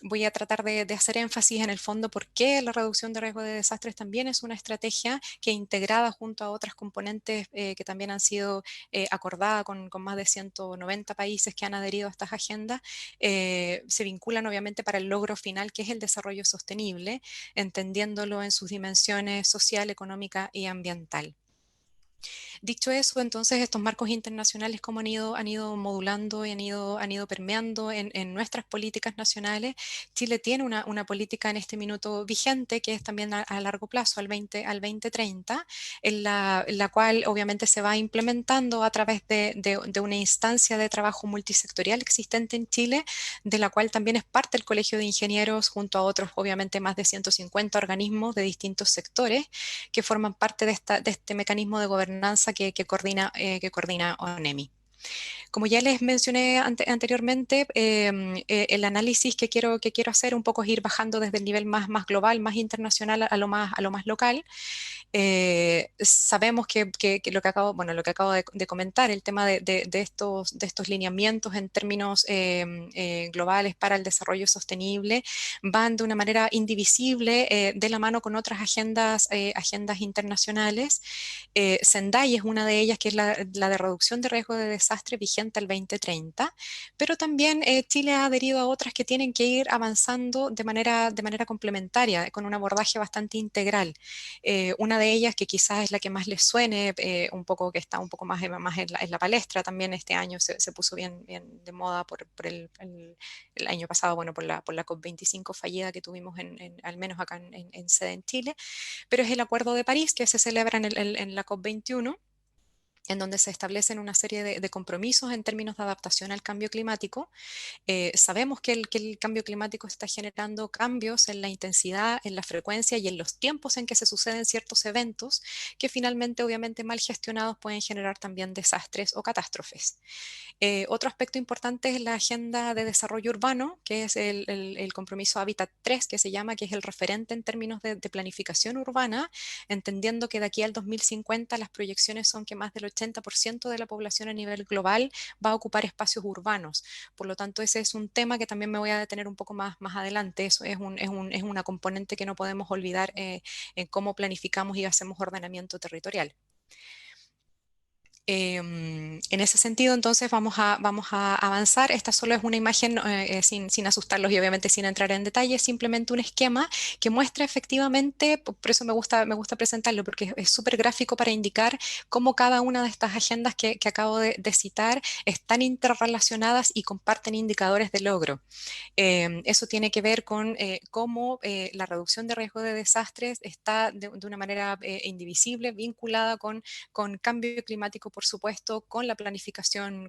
Voy a tratar de hacer énfasis en el fondo por qué la reducción de riesgo de desastres también es una estrategia que, integrada junto a otras componentes que también han sido acordadas con más de 190 países que han adherido a estas agendas, se vinculan obviamente para el logro final, que es el desarrollo sostenible, entendiéndolo en sus dimensiones social, económica y ambiental. Dicho eso, entonces estos marcos internacionales como han ido modulando y han ido permeando en nuestras políticas nacionales. Chile tiene una política en este minuto vigente que es también a largo plazo, al 2030, en la cual obviamente se va implementando a través de una instancia de trabajo multisectorial existente en Chile, de la cual también es parte el Colegio de Ingenieros junto a otros, obviamente más de 150 organismos de distintos sectores que forman parte de este mecanismo de gobernanza que coordina ONEMI. Como ya les mencioné anteriormente, el análisis que quiero hacer un poco es ir bajando desde el nivel más global, más internacional a lo más local. Sabemos que lo que acabo de comentar, el tema de estos lineamientos en términos globales para el desarrollo sostenible, van de una manera indivisible de la mano con otras agendas internacionales. Sendai es una de ellas, que es la de reducción de riesgo de desastre vigente al 2030, pero también Chile ha adherido a otras que tienen que ir avanzando de manera complementaria, con un abordaje bastante integral. Una de ellas, que quizás es la que más les suene, un poco, que está un poco más en la palestra también este año, se puso bien de moda por el año pasado, bueno, por la COP25 fallida que tuvimos al menos acá en sede en Chile, pero es el Acuerdo de París que se celebra en la COP21, en donde se establecen una serie de compromisos en términos de adaptación al cambio climático. Sabemos que el cambio climático está generando cambios en la intensidad, en la frecuencia y en los tiempos en que se suceden ciertos eventos que finalmente, obviamente, mal gestionados pueden generar también desastres o catástrofes. Otro aspecto importante es la Agenda de Desarrollo Urbano, que es el compromiso Hábitat 3, que se llama, que es el referente en términos de planificación urbana, entendiendo que de aquí al 2050 las proyecciones son que más del 80% de la población a nivel global va a ocupar espacios urbanos. Por lo tanto, ese es un tema que también me voy a detener un poco más adelante. Eso es una componente que no podemos olvidar en cómo planificamos y hacemos ordenamiento territorial. En ese sentido, entonces, vamos a avanzar. Esta solo es una imagen sin asustarlos y obviamente sin entrar en detalle, simplemente un esquema que muestra efectivamente, por eso me gusta presentarlo, porque es súper gráfico para indicar cómo cada una de estas agendas que acabo de citar están interrelacionadas y comparten indicadores de logro. Eso tiene que ver con cómo la reducción de riesgo de desastres está de una manera indivisible vinculada con cambio climático, por supuesto, con la planificación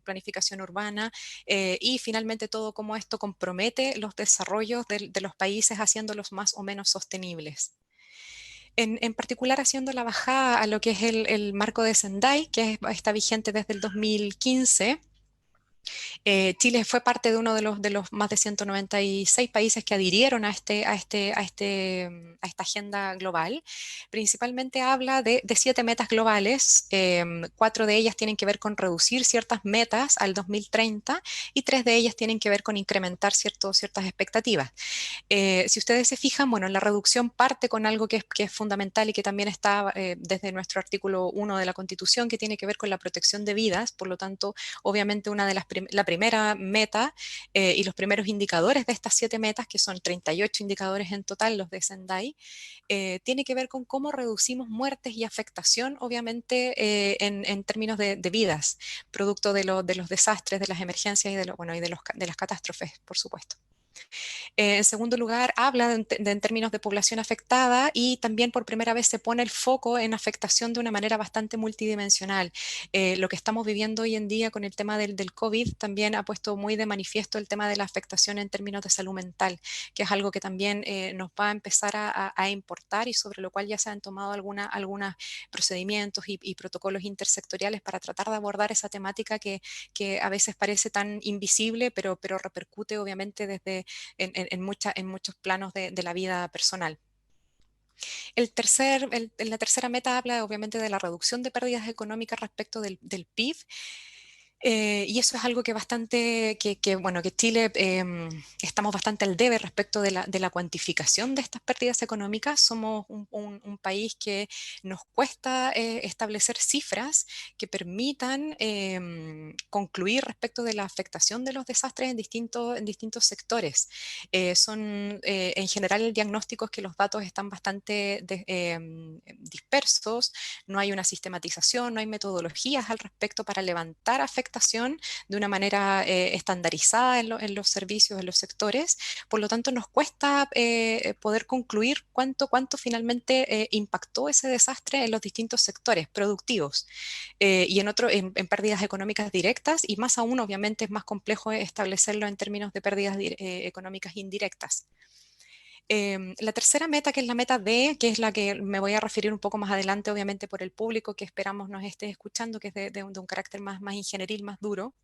urbana y finalmente todo cómo esto compromete los desarrollos de los países haciéndolos más o menos sostenibles. En particular haciendo la bajada a lo que es el marco de Sendai, que está vigente desde el 2015. Chile fue parte de uno de los más de 196 países que adhirieron a esta agenda global. Principalmente habla de 7 metas globales, 4 de ellas tienen que ver con reducir ciertas metas al 2030 y 3 de ellas tienen que ver con incrementar ciertas expectativas. Si ustedes se fijan, bueno, la reducción parte con algo que es fundamental y que también está desde nuestro artículo 1 de la Constitución, que tiene que ver con la protección de vidas. Por lo tanto, obviamente la primera meta y los primeros indicadores de estas 7 metas, que son 38 indicadores en total, los de Sendai, tiene que ver con cómo reducimos muertes y afectación, obviamente, en términos de vidas, producto de los desastres, de las emergencias y de las catástrofes, por supuesto. En segundo lugar, habla en términos de población afectada y también por primera vez se pone el foco en afectación de una manera bastante multidimensional. Lo que estamos viviendo hoy en día con el tema del COVID también ha puesto muy de manifiesto el tema de la afectación en términos de salud mental, que es algo que también nos va a empezar a importar y sobre lo cual ya se han tomado algunos procedimientos y protocolos intersectoriales para tratar de abordar esa temática que a veces parece tan invisible, pero repercute obviamente en muchos planos de la vida personal. La tercera meta habla obviamente de la reducción de pérdidas económicas respecto del PIB. Y eso es algo que bueno, que Chile estamos bastante al debe respecto de la cuantificación de estas pérdidas económicas. Somos un país que nos cuesta establecer cifras que permitan concluir respecto de la afectación de los desastres en distintos sectores. En general el diagnóstico es que los datos están bastante dispersos, no hay una sistematización, no hay metodologías al respecto para levantar afectación de una manera estandarizada en los servicios, en los sectores. Por lo tanto, nos cuesta poder concluir cuánto finalmente impactó ese desastre en los distintos sectores productivos y en pérdidas económicas directas, y más aún, obviamente, es más complejo establecerlo en términos de pérdidas económicas indirectas. La tercera meta, que es la meta D, que es la que me voy a referir un poco más adelante, obviamente por el público que esperamos nos esté escuchando, que es de un carácter más ingenieril, más duro,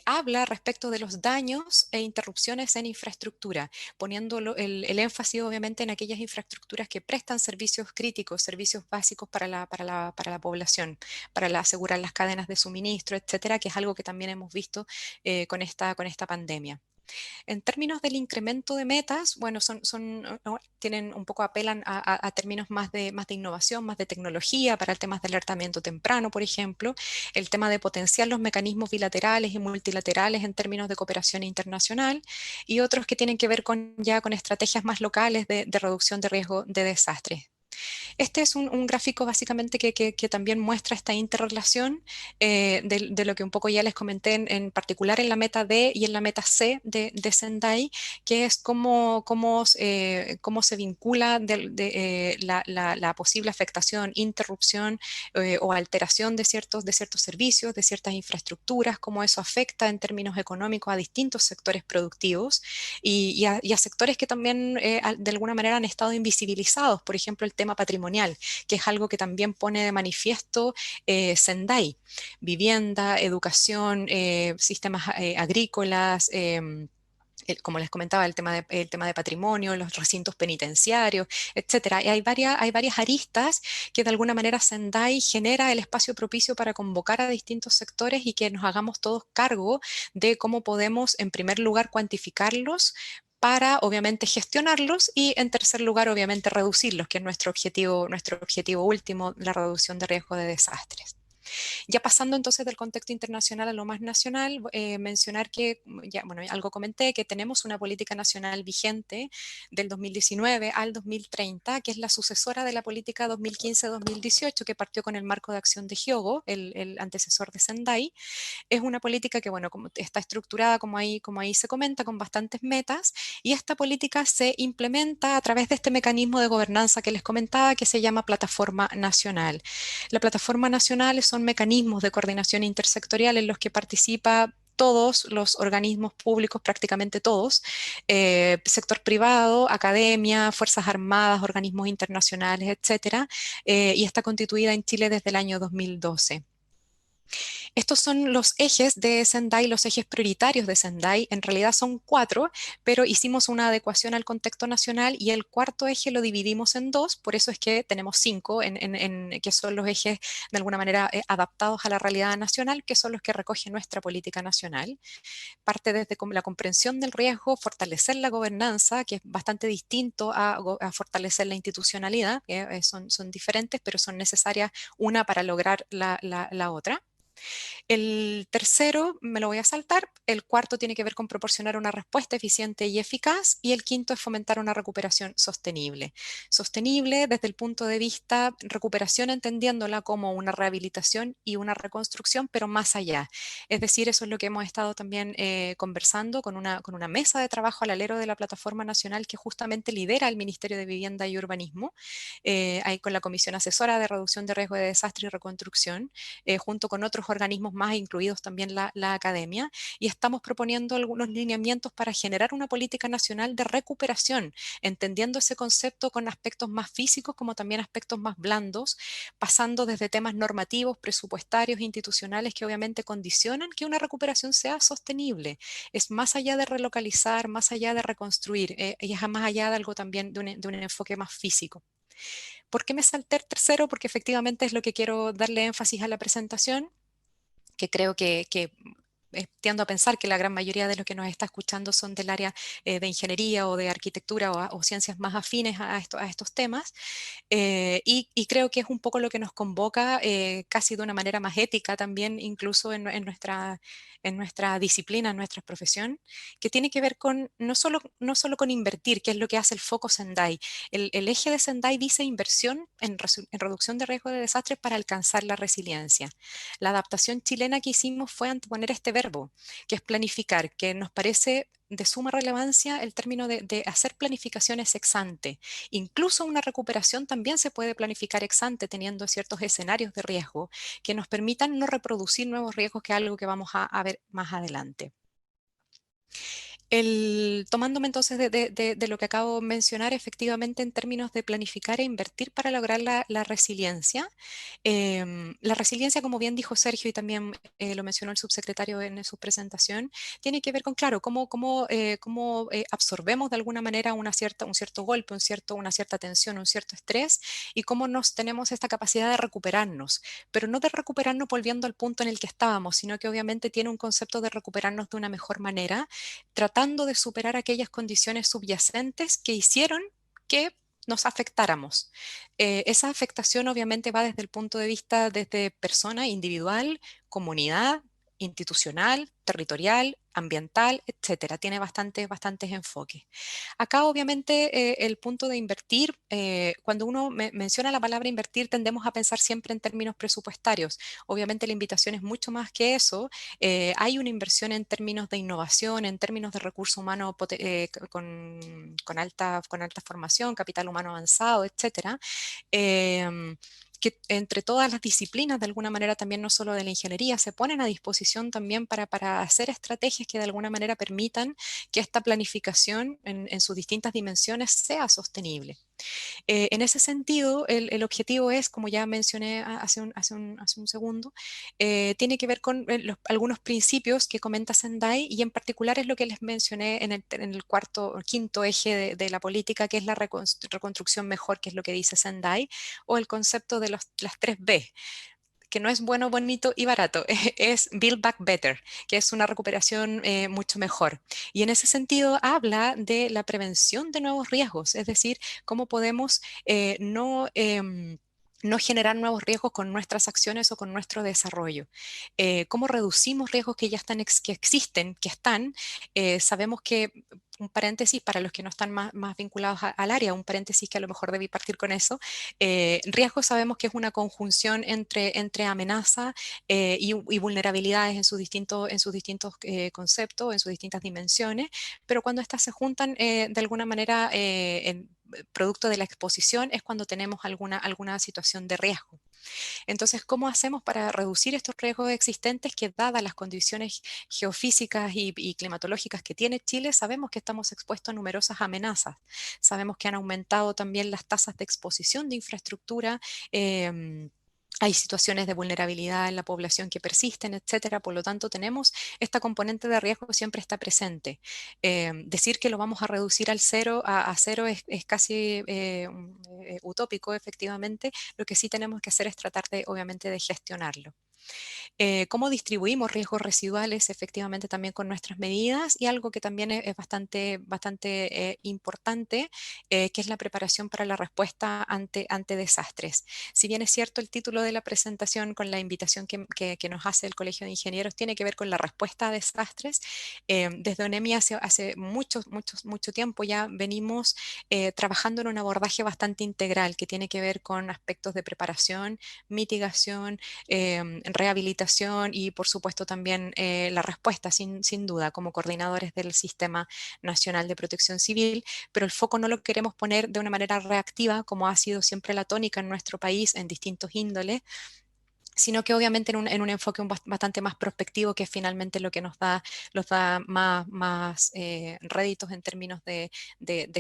habla respecto de los daños e interrupciones en infraestructura, poniendo el énfasis obviamente en aquellas infraestructuras que prestan servicios críticos, servicios básicos para la población, para asegurar las cadenas de suministro, etcétera, que es algo que también hemos visto con esta pandemia. En términos del incremento de metas, bueno, tienen un poco, apelan a términos más de innovación, más de tecnología, para el tema de alertamiento temprano, por ejemplo, el tema de potenciar los mecanismos bilaterales y multilaterales en términos de cooperación internacional, y otros que tienen que ver con estrategias más locales de reducción de riesgo de desastres. Este es un gráfico básicamente que también muestra esta interrelación de lo que un poco ya les comenté, en particular en la meta D y en la meta C de Sendai, que es cómo se vincula la posible afectación, interrupción o alteración de ciertos servicios, de ciertas infraestructuras, cómo eso afecta en términos económicos a distintos sectores productivos y a sectores que también de alguna manera han estado invisibilizados, por ejemplo el tema patrimonial, que es algo que también pone de manifiesto Sendai: vivienda, educación, sistemas agrícolas, como les comentaba, el tema de patrimonio, los recintos penitenciarios, etcétera. Y hay varias aristas que de alguna manera Sendai genera el espacio propicio para convocar a distintos sectores y que nos hagamos todos cargo de cómo podemos, en primer lugar, cuantificarlos, para obviamente gestionarlos, y en tercer lugar obviamente reducirlos, que es nuestro objetivo último, la reducción de riesgo de desastres. Ya pasando entonces del contexto internacional a lo más nacional, mencionar que, algo comenté, que tenemos una política nacional vigente del 2019 al 2030, que es la sucesora de la política 2015-2018, que partió con el marco de acción de Hyogo, el antecesor de Sendai. Es una política que, como está estructurada, como ahí se comenta, con bastantes metas, y esta política se implementa a través de este mecanismo de gobernanza que les comentaba, que se llama Plataforma Nacional. La Plataforma Nacional son mecanismos de coordinación intersectorial en los que participa todos los organismos públicos, prácticamente todos, sector privado, academia, Fuerzas Armadas, organismos internacionales, etcétera, y está constituida en Chile desde el año 2012. Estos son los ejes de Sendai, los ejes prioritarios de Sendai. En realidad son 4, pero hicimos una adecuación al contexto nacional y el cuarto eje lo dividimos en 2, por eso es que tenemos 5, que son los ejes de alguna manera adaptados a la realidad nacional, que son los que recoge nuestra política nacional. Parte desde la comprensión del riesgo, fortalecer la gobernanza, que es bastante distinto a fortalecer la institucionalidad, que son diferentes, pero son necesarias una para lograr la otra. El tercero me lo voy a saltar. El cuarto tiene que ver con proporcionar una respuesta eficiente y eficaz, y el quinto es fomentar una recuperación sostenible. Sostenible desde el punto de vista recuperación, entendiéndola como una rehabilitación y una reconstrucción, pero más allá. Es decir, eso es lo que hemos estado también conversando con una mesa de trabajo al alero de la Plataforma Nacional, que justamente lidera el Ministerio de Vivienda y Urbanismo, ahí con la Comisión Asesora de Reducción de Riesgo de Desastre y Reconstrucción, junto con otros organismos más, incluidos también la academia, y estamos proponiendo algunos lineamientos para generar una política nacional de recuperación, entendiendo ese concepto con aspectos más físicos como también aspectos más blandos, pasando desde temas normativos, presupuestarios, institucionales, que obviamente condicionan que una recuperación sea sostenible. Es más allá de relocalizar, más allá de reconstruir, y es más allá de algo también de un enfoque más físico. ¿Por qué me salté el tercero? Porque efectivamente es lo que quiero darle énfasis a la presentación. que creo que tiendo a pensar que la gran mayoría de los que nos está escuchando son del área de ingeniería o de arquitectura o ciencias más afines a estos temas. Y creo que es un poco lo que nos convoca casi de una manera más ética también, incluso en nuestra disciplina, en nuestra profesión, que tiene que ver con no solo con invertir, que es lo que hace el foco Sendai. El eje de Sendai dice inversión en reducción de riesgo de desastres para alcanzar la resiliencia. La adaptación chilena que hicimos fue anteponer este verbo, que es planificar, que nos parece de suma relevancia el término de hacer planificaciones ex ante. Incluso una recuperación también se puede planificar ex ante teniendo ciertos escenarios de riesgo que nos permitan no reproducir nuevos riesgos, que es algo que vamos a ver más adelante. Tomándome entonces de lo que acabo de mencionar, efectivamente en términos de planificar e invertir para lograr la resiliencia. La resiliencia, como bien dijo Sergio y también lo mencionó el subsecretario en su presentación, tiene que ver con, claro, cómo absorbemos de alguna manera un cierto golpe, una cierta tensión, un cierto estrés, y cómo tenemos esta capacidad de recuperarnos, pero no de recuperarnos volviendo al punto en el que estábamos, sino que obviamente tiene un concepto de recuperarnos de una mejor manera, tratando de superar aquellas condiciones subyacentes que hicieron que nos afectáramos. Esa afectación obviamente va desde el punto de vista desde persona individual, comunidad, institucional, territorial, ambiental, etcétera. Tiene bastantes enfoques. Acá obviamente el punto de invertir, cuando uno menciona la palabra invertir, tendemos a pensar siempre en términos presupuestarios. Obviamente la invitación es mucho más que eso. Hay una inversión en términos de innovación, en términos de recurso humano con alta formación, capital humano avanzado, etcétera. Que entre todas las disciplinas, de alguna manera también no solo de la ingeniería, se ponen a disposición también para hacer estrategias que de alguna manera permitan que esta planificación en sus distintas dimensiones sea sostenible. En ese sentido, el objetivo es, como ya mencioné hace un segundo, tiene que ver con algunos principios que comenta Sendai, y en particular es lo que les mencioné en el quinto eje de la política, que es la reconstrucción mejor, que es lo que dice Sendai, o el concepto de las 3B, que no es bueno, bonito y barato, es Build Back Better, que es una recuperación mucho mejor. Y en ese sentido habla de la prevención de nuevos riesgos, es decir, cómo podemos no generar nuevos riesgos con nuestras acciones o con nuestro desarrollo. Cómo reducimos riesgos que ya están, que existen, que están. Sabemos que, un paréntesis para los que no están más vinculados al área, un paréntesis que a lo mejor debí partir con eso. Riesgo sabemos que es una conjunción entre amenaza y vulnerabilidades en sus distintos conceptos, en sus distintas dimensiones, pero cuando estas se juntan de alguna manera producto de la exposición es cuando tenemos alguna situación de riesgo. Entonces, ¿cómo hacemos para reducir estos riesgos existentes que, dadas las condiciones geofísicas y climatológicas que tiene Chile, sabemos que estamos expuestos a numerosas amenazas? Sabemos que han aumentado también las tasas de exposición de infraestructura. Hay situaciones de vulnerabilidad en la población que persisten, etcétera. Por lo tanto, tenemos esta componente de riesgo que siempre está presente. Decir que lo vamos a reducir a cero es casi utópico, efectivamente. Lo que sí tenemos que hacer es tratar obviamente, de gestionarlo. Cómo distribuimos riesgos residuales efectivamente también con nuestras medidas, y algo que también es bastante importante, que es la preparación para la respuesta ante desastres. Si bien es cierto el título de la presentación con la invitación que nos hace el Colegio de Ingenieros tiene que ver con la respuesta a desastres, desde ONEMI hace mucho tiempo ya venimos trabajando en un abordaje bastante integral que tiene que ver con aspectos de preparación, mitigación, rehabilitación y por supuesto también la respuesta, sin duda, como coordinadores del Sistema Nacional de Protección Civil, pero el foco no lo queremos poner de una manera reactiva, como ha sido siempre la tónica en nuestro país en distintos índoles, sino que obviamente en un enfoque bastante más prospectivo, que es finalmente lo que nos da más réditos en términos de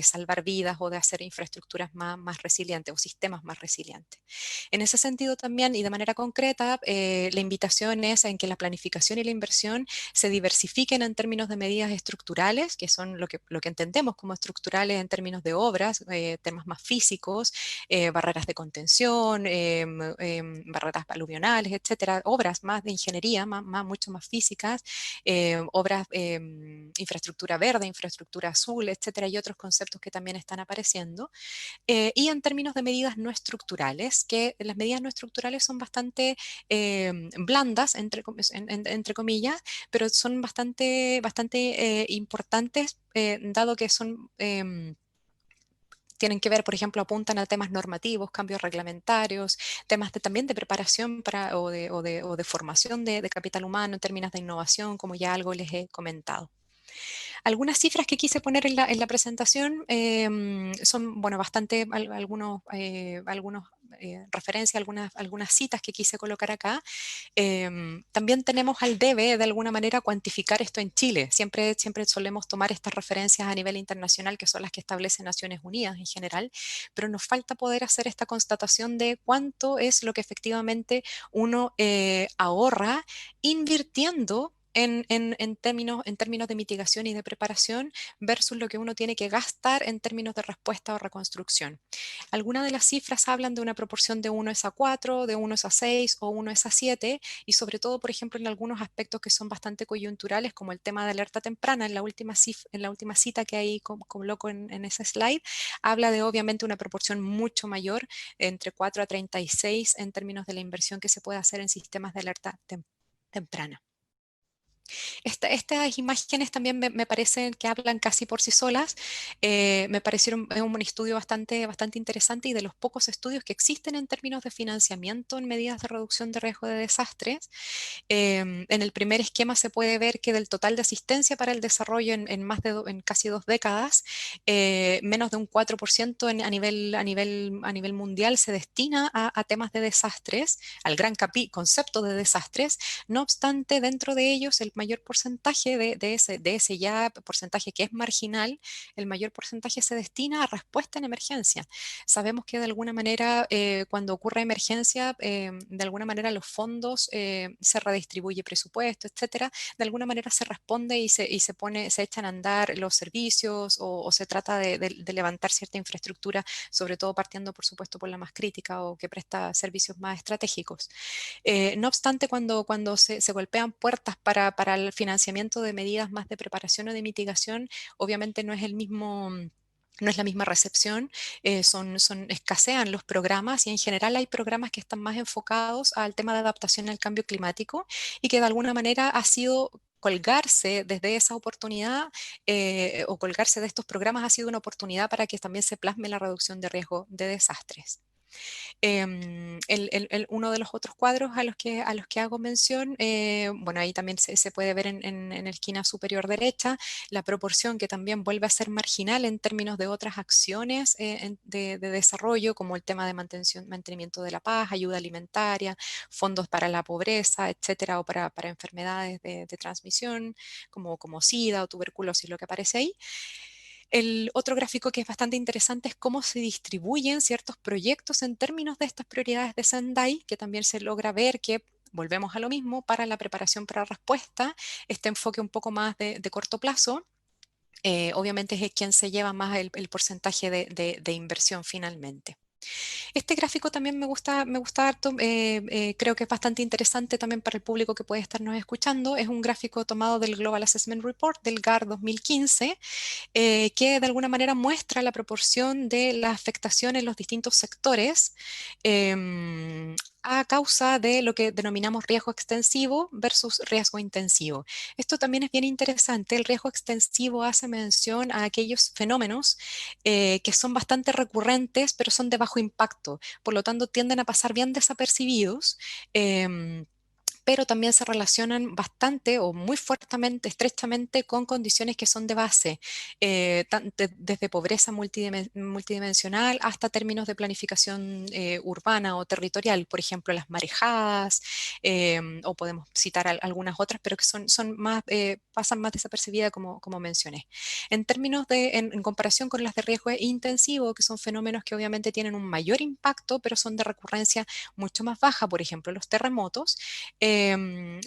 salvar vidas o de hacer infraestructuras más resilientes o sistemas más resilientes. En ese sentido también, y de manera concreta, la invitación es en que la planificación y la inversión se diversifiquen en términos de medidas estructurales, que son lo que entendemos como estructurales en términos de obras, temas más físicos, barreras de contención, barreras aluvionales, habitacionales, etcétera, obras más de ingeniería, mucho más físicas, obras, infraestructura verde, infraestructura azul, etcétera, y otros conceptos que también están apareciendo. Y en términos de medidas no estructurales, que las medidas no estructurales son bastante blandas, entre comillas, pero son bastante importantes, dado que son... tienen que ver, por ejemplo, apuntan a temas normativos, cambios reglamentarios, temas también de preparación o de formación de capital humano en términos de innovación, como ya algo les he comentado. Algunas cifras que quise poner en la presentación son, bueno, bastante, algunos referencias, algunas citas que quise colocar acá. También tenemos al debe, de alguna manera, cuantificar esto en Chile. Siempre solemos tomar estas referencias a nivel internacional, que son las que establece Naciones Unidas en general, pero nos falta poder hacer esta constatación de cuánto es lo que efectivamente uno ahorra invirtiendo en términos de mitigación y de preparación versus lo que uno tiene que gastar en términos de respuesta o reconstrucción. Algunas de las cifras hablan de una proporción de 1:4, de 1:6 o 1:7, y sobre todo, por ejemplo, en algunos aspectos que son bastante coyunturales, como el tema de alerta temprana, en la última cita que ahí coloco en ese slide, habla de obviamente una proporción mucho mayor, entre 4:36 en términos de la inversión que se puede hacer en sistemas de alerta temprana. Estas imágenes también me parecen que hablan casi por sí solas. Me parecieron un estudio bastante interesante, y de los pocos estudios que existen en términos de financiamiento en medidas de reducción de riesgo de desastres. En el primer esquema se puede ver que del total de asistencia para el desarrollo en casi 2 décadas, menos de un 4% a nivel mundial se destina a temas de desastres, al gran concepto de desastres. No obstante, dentro de ellos el mayor porcentaje de ese ya porcentaje que es marginal, el mayor porcentaje se destina a respuesta en emergencia. Sabemos que de alguna manera cuando ocurre emergencia, de alguna manera los fondos se redistribuye presupuesto, etcétera, de alguna manera se responde y se echan a andar los servicios, o se trata de levantar cierta infraestructura, sobre todo partiendo, por supuesto, por la más crítica o que presta servicios más estratégicos. No obstante, cuando se golpean puertas para el financiamiento de medidas más de preparación o de mitigación, obviamente no es la misma recepción, escasean los programas, y en general hay programas que están más enfocados al tema de adaptación al cambio climático, y que de alguna manera ha sido colgarse desde esa oportunidad o colgarse de estos programas ha sido una oportunidad para que también se plasme la reducción de riesgo de desastres. Uno de los otros cuadros a los que hago mención, bueno, ahí también se puede ver en la esquina superior derecha la proporción que también vuelve a ser marginal en términos de otras acciones de desarrollo, como el tema de mantenimiento de la paz, ayuda alimentaria, fondos para la pobreza, etcétera, o para enfermedades de transmisión, como SIDA o tuberculosis, lo que aparece ahí. El otro gráfico que es bastante interesante es cómo se distribuyen ciertos proyectos en términos de estas prioridades de Sendai, que también se logra ver que, volvemos a lo mismo, para la preparación para respuesta, este enfoque un poco más de corto plazo, obviamente es quien se lleva más el porcentaje de inversión finalmente. Este gráfico también me gusta harto, creo que es bastante interesante también para el público que puede estarnos escuchando. Es un gráfico tomado del Global Assessment Report del GAR 2015, que de alguna manera muestra la proporción de la afectación en los distintos sectores a causa de lo que denominamos riesgo extensivo versus riesgo intensivo. Esto también es bien interesante. El riesgo extensivo hace mención a aquellos fenómenos que son bastante recurrentes, pero son de bajo impacto, por lo tanto tienden a pasar bien desapercibidos, pero también se relacionan bastante o muy fuertemente, estrechamente, con condiciones que son de base, desde pobreza multidimensional hasta términos de planificación urbana o territorial, por ejemplo, las marejadas, o podemos citar algunas otras, pero que pasan más desapercibidas, como mencioné. En términos en comparación con las de riesgo intensivo, que son fenómenos que obviamente tienen un mayor impacto, pero son de recurrencia mucho más baja, por ejemplo, los terremotos,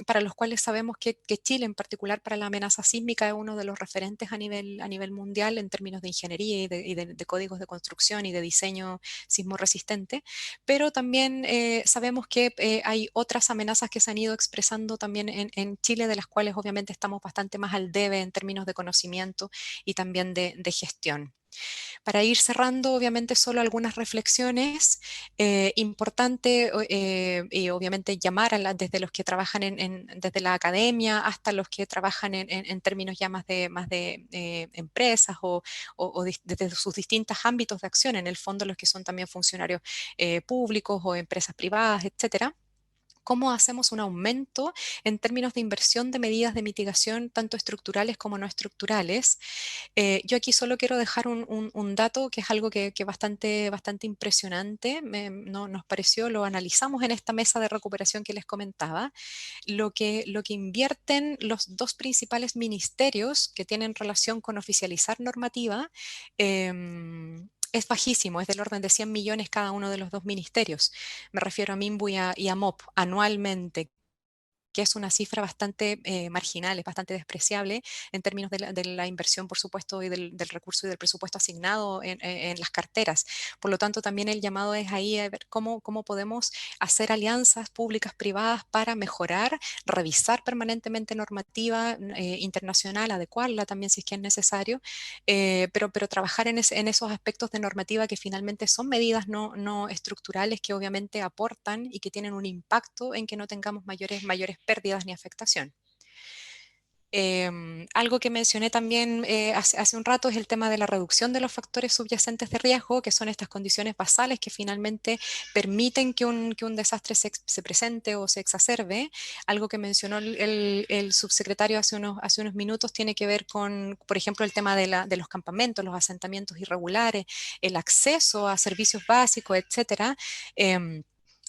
para los cuales sabemos que Chile, en particular para la amenaza sísmica, es uno de los referentes a nivel mundial en términos de ingeniería y de códigos de construcción y de diseño sismo resistente, pero también sabemos que hay otras amenazas que se han ido expresando también en Chile, de las cuales obviamente estamos bastante más al debe en términos de conocimiento y también de gestión. Para ir cerrando, obviamente, solo algunas reflexiones. Importante, y obviamente, llamar desde los que trabajan desde la academia hasta los que trabajan en términos ya más de empresas o desde sus distintos ámbitos de acción, en el fondo los que son también funcionarios públicos o empresas privadas, etcétera. ¿Cómo hacemos un aumento en términos de inversión de medidas de mitigación, tanto estructurales como no estructurales? Yo aquí solo quiero dejar un dato que es algo que bastante impresionante, nos pareció, lo analizamos en esta mesa de recuperación que les comentaba, lo que invierten los dos principales ministerios que tienen relación con oficializar normativa. Es bajísimo, es del orden de 100 millones cada uno de los dos ministerios. Me refiero a MIMBU y a MOP anualmente, que es una cifra bastante marginal, es bastante despreciable en términos de la inversión, por supuesto, y del recurso y del presupuesto asignado en las carteras. Por lo tanto, también el llamado es ahí a ver cómo podemos hacer alianzas públicas, privadas, para mejorar, revisar permanentemente normativa internacional, adecuarla también si es que es necesario, pero trabajar en esos aspectos de normativa que finalmente son medidas no estructurales, que obviamente aportan y que tienen un impacto en que no tengamos mayores pérdidas ni afectación. Algo que mencioné también hace un rato es el tema de la reducción de los factores subyacentes de riesgo, que son estas condiciones basales que finalmente permiten que un desastre se presente o se exacerbe. Algo que mencionó el subsecretario hace unos minutos tiene que ver con, por ejemplo, el tema de los campamentos, los asentamientos irregulares, el acceso a servicios básicos, etcétera.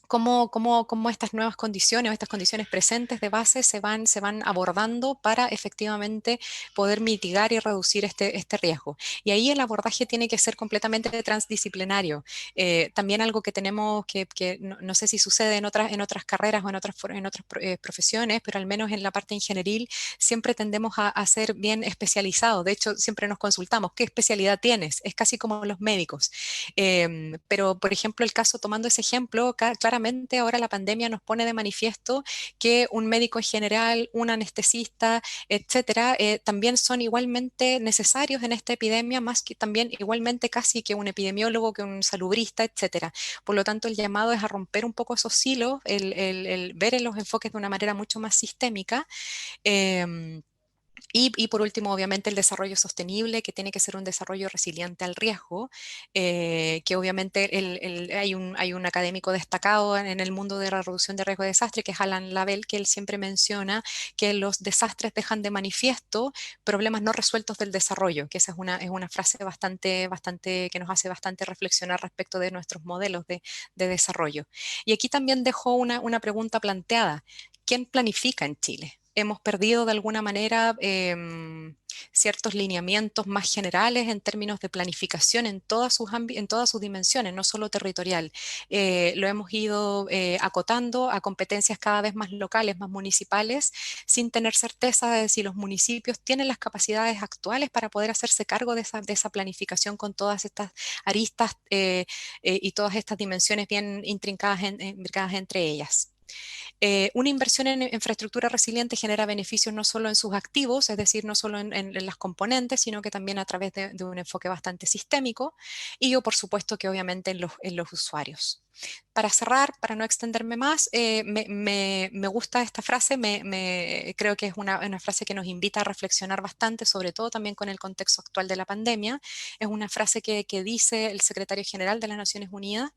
Cómo estas nuevas condiciones o estas condiciones presentes de base se van abordando para efectivamente poder mitigar y reducir este riesgo. Y ahí el abordaje tiene que ser completamente transdisciplinario. También algo que tenemos que no sé si sucede en otras carreras o en otras profesiones, pero al menos en la parte ingenieril siempre tendemos a ser bien especializados. De hecho, siempre nos consultamos, ¿qué especialidad tienes? Es casi como los médicos. Pero, por ejemplo, tomando ese ejemplo, claramente ahora la pandemia nos pone de manifiesto que un médico en general, un anestesista, etcétera, también son igualmente necesarios en esta epidemia, más que también igualmente casi que un epidemiólogo, que un salubrista, etcétera. Por lo tanto, el llamado es a romper un poco esos hilos, el ver en los enfoques de una manera mucho más sistémica. Y por último, obviamente, el desarrollo sostenible, que tiene que ser un desarrollo resiliente al riesgo, que obviamente hay un académico destacado en el mundo de la reducción de riesgo de desastre, que es Alan Lavelle, que él siempre menciona que los desastres dejan de manifiesto problemas no resueltos del desarrollo, que esa es una frase bastante que nos hace bastante reflexionar respecto de nuestros modelos de desarrollo. Y aquí también dejo una pregunta planteada. ¿Quién planifica en Chile? Hemos perdido de alguna manera ciertos lineamientos más generales en términos de planificación en todas sus dimensiones, no solo territorial. Lo hemos ido acotando a competencias cada vez más locales, más municipales, sin tener certeza de si los municipios tienen las capacidades actuales para poder hacerse cargo de esa planificación con todas estas aristas y todas estas dimensiones bien intrincadas entre ellas. Una inversión en infraestructura resiliente genera beneficios no solo en sus activos, es decir, no solo en las componentes, sino que también a través de un enfoque bastante sistémico, y yo, por supuesto, que obviamente en los usuarios. Para cerrar, para no extenderme más, me gusta esta frase, creo que es una frase que nos invita a reflexionar bastante, sobre todo también con el contexto actual de la pandemia. Es una frase que dice el secretario general de las Naciones Unidas.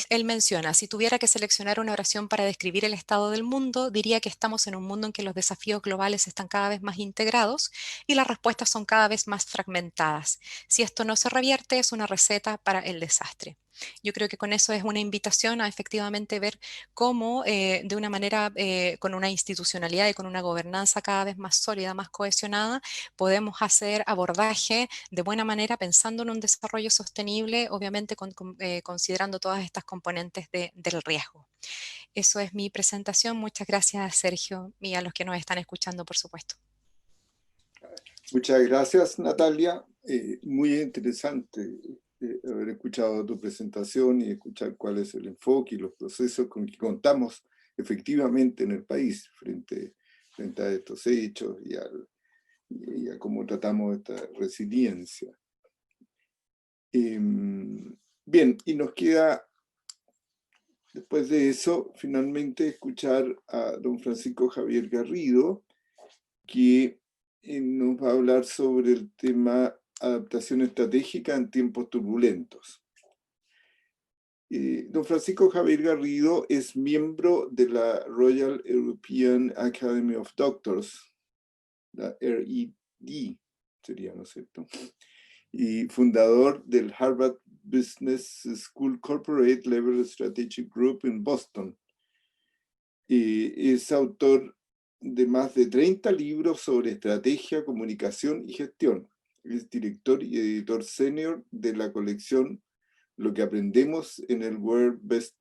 Él menciona: si tuviera que seleccionar una oración para describir el estado del mundo, diría que estamos en un mundo en que los desafíos globales están cada vez más integrados y las respuestas son cada vez más fragmentadas. Si esto no se revierte, es una receta para el desastre. Yo creo que con eso es una invitación a efectivamente ver cómo de una manera, con una institucionalidad y con una gobernanza cada vez más sólida, más cohesionada, podemos hacer abordaje de buena manera pensando en un desarrollo sostenible, obviamente considerando todas estas componentes del riesgo. Eso es mi presentación. Muchas gracias, Sergio, y a los que nos están escuchando, por supuesto. Muchas gracias, Natalia. Muy interesante haber escuchado tu presentación y escuchar cuál es el enfoque y los procesos con que contamos efectivamente en el país frente a estos hechos y a cómo tratamos esta resiliencia. Bien, y nos queda, después de eso, finalmente escuchar a don Francisco Javier Garrido, que nos va a hablar sobre el tema adaptación estratégica en tiempos turbulentos. Don Francisco Javier Garrido es miembro de la Royal European Academy of Doctors, la RED sería, ¿no es cierto?, y fundador del Harvard Business School Corporate Level Strategic Group en Boston. Es autor de más de 30 libros sobre estrategia, comunicación y gestión. Es director y editor senior de la colección Lo que aprendemos en el World Best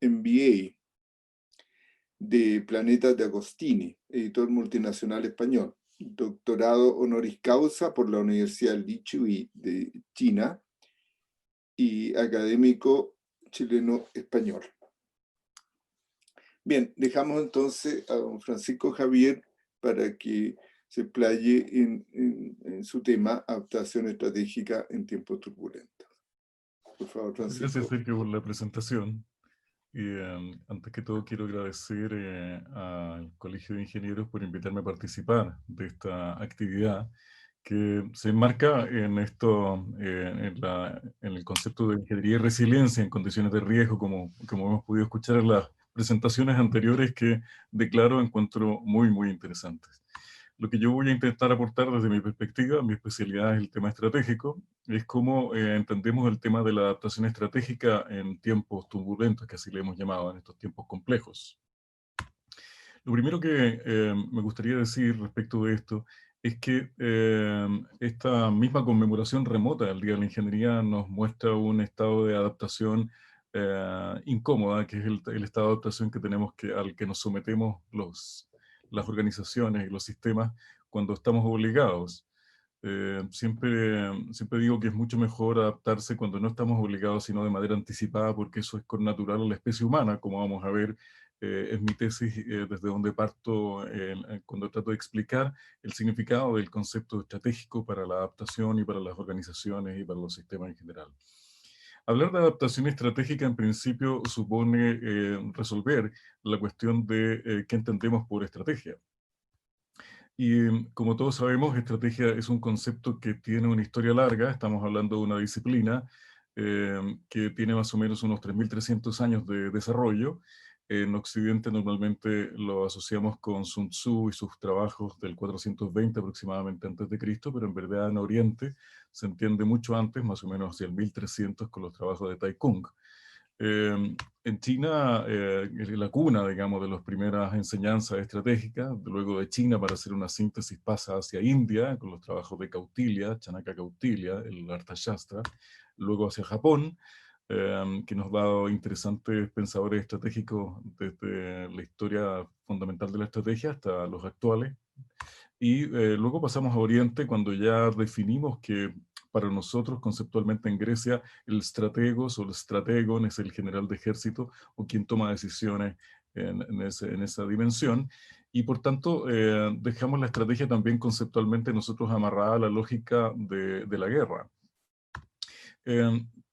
MBA de Planeta de Agostini, editor multinacional español. Doctorado honoris causa por la Universidad Lichui de China y académico chileno-español. Bien, dejamos entonces a don Francisco Javier para que se explaye en su tema, adaptación estratégica en tiempos turbulentos. Por favor, Francisco. Gracias, Sergio, por la presentación. Antes que todo, quiero agradecer al Colegio de Ingenieros por invitarme a participar de esta actividad que se enmarca en el concepto de ingeniería y resiliencia en condiciones de riesgo, como hemos podido escuchar en las presentaciones anteriores, que declaro encuentro muy, muy interesantes. Lo que yo voy a intentar aportar desde mi perspectiva, mi especialidad es el tema estratégico, es cómo entendemos el tema de la adaptación estratégica en tiempos turbulentos, que así le hemos llamado, en estos tiempos complejos. Lo primero que me gustaría decir respecto de esto es que esta misma conmemoración remota del Día de la Ingeniería nos muestra un estado de adaptación incómoda, que es el estado de adaptación que tenemos al que nos sometemos las organizaciones y los sistemas cuando estamos obligados. Siempre digo que es mucho mejor adaptarse cuando no estamos obligados, sino de manera anticipada, porque eso es connatural a la especie humana, como vamos a ver. Es mi tesis desde donde parto cuando trato de explicar el significado del concepto estratégico para la adaptación y para las organizaciones y para los sistemas en general. Hablar de adaptación estratégica en principio supone resolver la cuestión de qué entendemos por estrategia. Y como todos sabemos, estrategia es un concepto que tiene una historia larga. Estamos hablando de una disciplina que tiene más o menos unos 3.300 años de desarrollo. En Occidente normalmente lo asociamos con Sun Tzu y sus trabajos del 420 aproximadamente antes de Cristo, pero en verdad en Oriente se entiende mucho antes, más o menos hacia el 1300, con los trabajos de Tai Kung. En China, la cuna, digamos, de las primeras enseñanzas estratégicas, luego de China, para hacer una síntesis, pasa hacia India, con los trabajos de Kautilya, Chanaka Kautilya, el Arthashastra, luego hacia Japón, que nos ha dado interesantes pensadores estratégicos desde la historia fundamental de la estrategia hasta los actuales. Y luego pasamos a Oriente, cuando ya definimos que para nosotros, conceptualmente en Grecia, el strategos o el strategon es el general de ejército o quien toma decisiones en esa dimensión. Y por tanto, dejamos la estrategia también conceptualmente nosotros amarrada a la lógica de la guerra.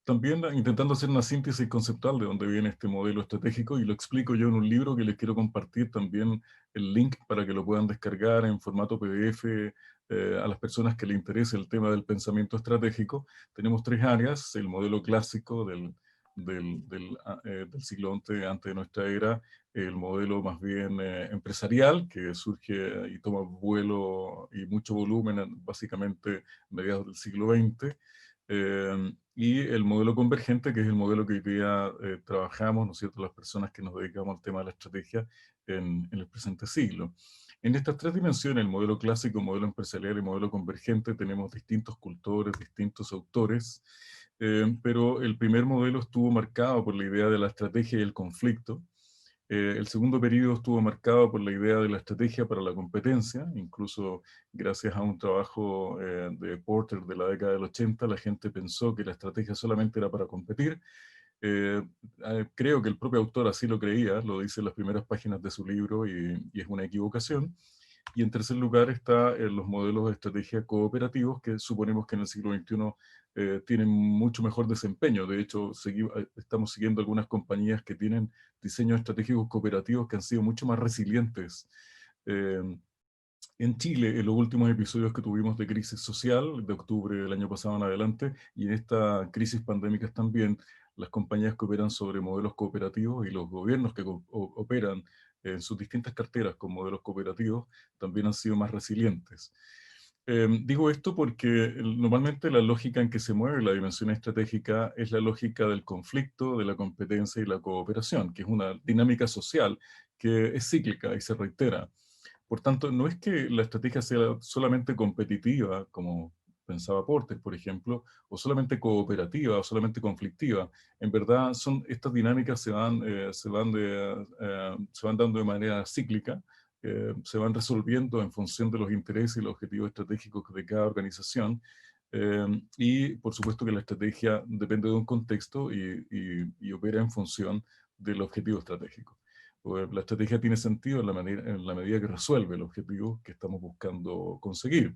También intentando hacer una síntesis conceptual de dónde viene este modelo estratégico, y lo explico yo en un libro que les quiero compartir también el link para que lo puedan descargar en formato PDF a las personas que les interese el tema del pensamiento estratégico. Tenemos tres áreas: el modelo clásico del siglo XI antes de nuestra era, el modelo más bien empresarial, que surge y toma vuelo y mucho volumen básicamente a mediados del siglo XX, y el modelo convergente, que es el modelo que hoy día trabajamos, ¿no es cierto?, las personas que nos dedicamos al tema de la estrategia en el presente siglo. En estas tres dimensiones, el modelo clásico, el modelo empresarial y el modelo convergente, tenemos distintos cultores, distintos autores, pero el primer modelo estuvo marcado por la idea de la estrategia y el conflicto, El segundo periodo estuvo marcado por la idea de la estrategia para la competencia, incluso gracias a un trabajo de Porter de la década del 80, la gente pensó que la estrategia solamente era para competir. Creo que el propio autor así lo creía, lo dice en las primeras páginas de su libro y es una equivocación. Y en tercer lugar está los modelos de estrategia cooperativos que suponemos que en el siglo XXI tienen mucho mejor desempeño. De hecho, estamos siguiendo algunas compañías que tienen diseños estratégicos cooperativos que han sido mucho más resilientes. En Chile, en los últimos episodios que tuvimos de crisis social, de octubre del año pasado en adelante, y en esta crisis pandémica también, las compañías que operan sobre modelos cooperativos y los gobiernos que operan en sus distintas carteras con modelos cooperativos también han sido más resilientes. Digo esto porque normalmente la lógica en que se mueve la dimensión estratégica es la lógica del conflicto, de la competencia y la cooperación, que es una dinámica social que es cíclica y se reitera. Por tanto, no es que la estrategia sea solamente competitiva, como pensaba Porter, por ejemplo, o solamente cooperativa, o solamente conflictiva. En verdad, estas dinámicas se van dando de manera cíclica, se van resolviendo en función de los intereses y los objetivos estratégicos de cada organización. Y por supuesto que la estrategia depende de un contexto y opera en función del objetivo estratégico. Pues la estrategia tiene sentido en la medida que resuelve el objetivo que estamos buscando conseguir.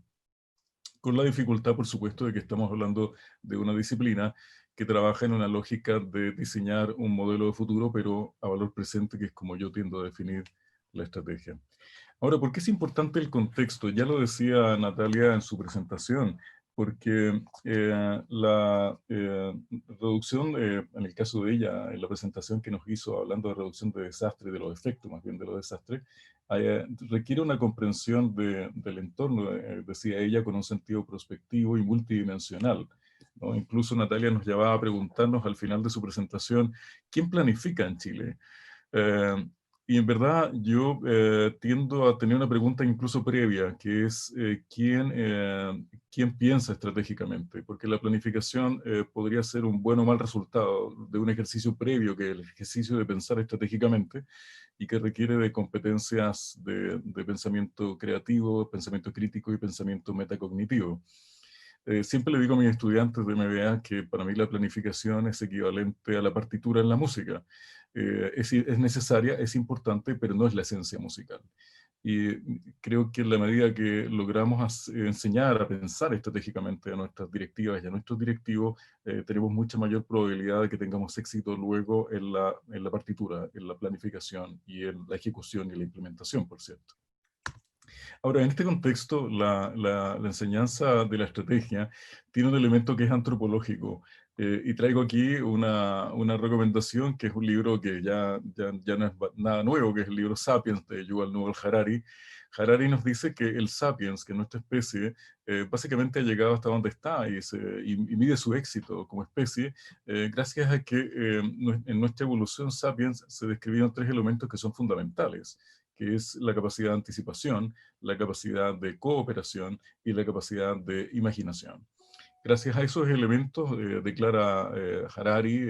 Con la dificultad, por supuesto, de que estamos hablando de una disciplina que trabaja en una lógica de diseñar un modelo de futuro, pero a valor presente, que es como yo tiendo a definir la estrategia. Ahora, ¿por qué es importante el contexto? Ya lo decía Natalia en su presentación, porque la reducción, en el caso de ella, en la presentación que nos hizo hablando de reducción de desastre, de los efectos más bien de los desastres, requiere una comprensión del entorno, decía ella, con un sentido prospectivo y multidimensional, ¿no? Incluso Natalia nos llevaba a preguntarnos al final de su presentación, ¿quién planifica en Chile? Y en verdad yo tiendo a tener una pregunta incluso previa, que es ¿quién piensa estratégicamente? Porque la planificación podría ser un buen o mal resultado de un ejercicio previo, que es el ejercicio de pensar estratégicamente, y que requiere de competencias de pensamiento creativo, pensamiento crítico y pensamiento metacognitivo. Siempre le digo a mis estudiantes de MBA que para mí la planificación es equivalente a la partitura en la música. Es necesaria, es importante, pero no es la esencia musical. Y creo que en la medida que logramos enseñar a pensar estratégicamente a nuestras directivas y a nuestros directivos, tenemos mucha mayor probabilidad de que tengamos éxito luego en la partitura, en la planificación y en la ejecución y la implementación, por cierto. Ahora, en este contexto, la enseñanza de la estrategia tiene un elemento que es antropológico. Y traigo aquí una recomendación, que es un libro que ya no es nada nuevo, que es el libro Sapiens de Yuval Noah Harari. Harari nos dice que el Sapiens, que nuestra especie, básicamente ha llegado hasta donde está y mide su éxito como especie, gracias a que en nuestra evolución Sapiens se describieron tres elementos que son fundamentales, que es la capacidad de anticipación, la capacidad de cooperación y la capacidad de imaginación. Gracias a esos elementos, declara Harari,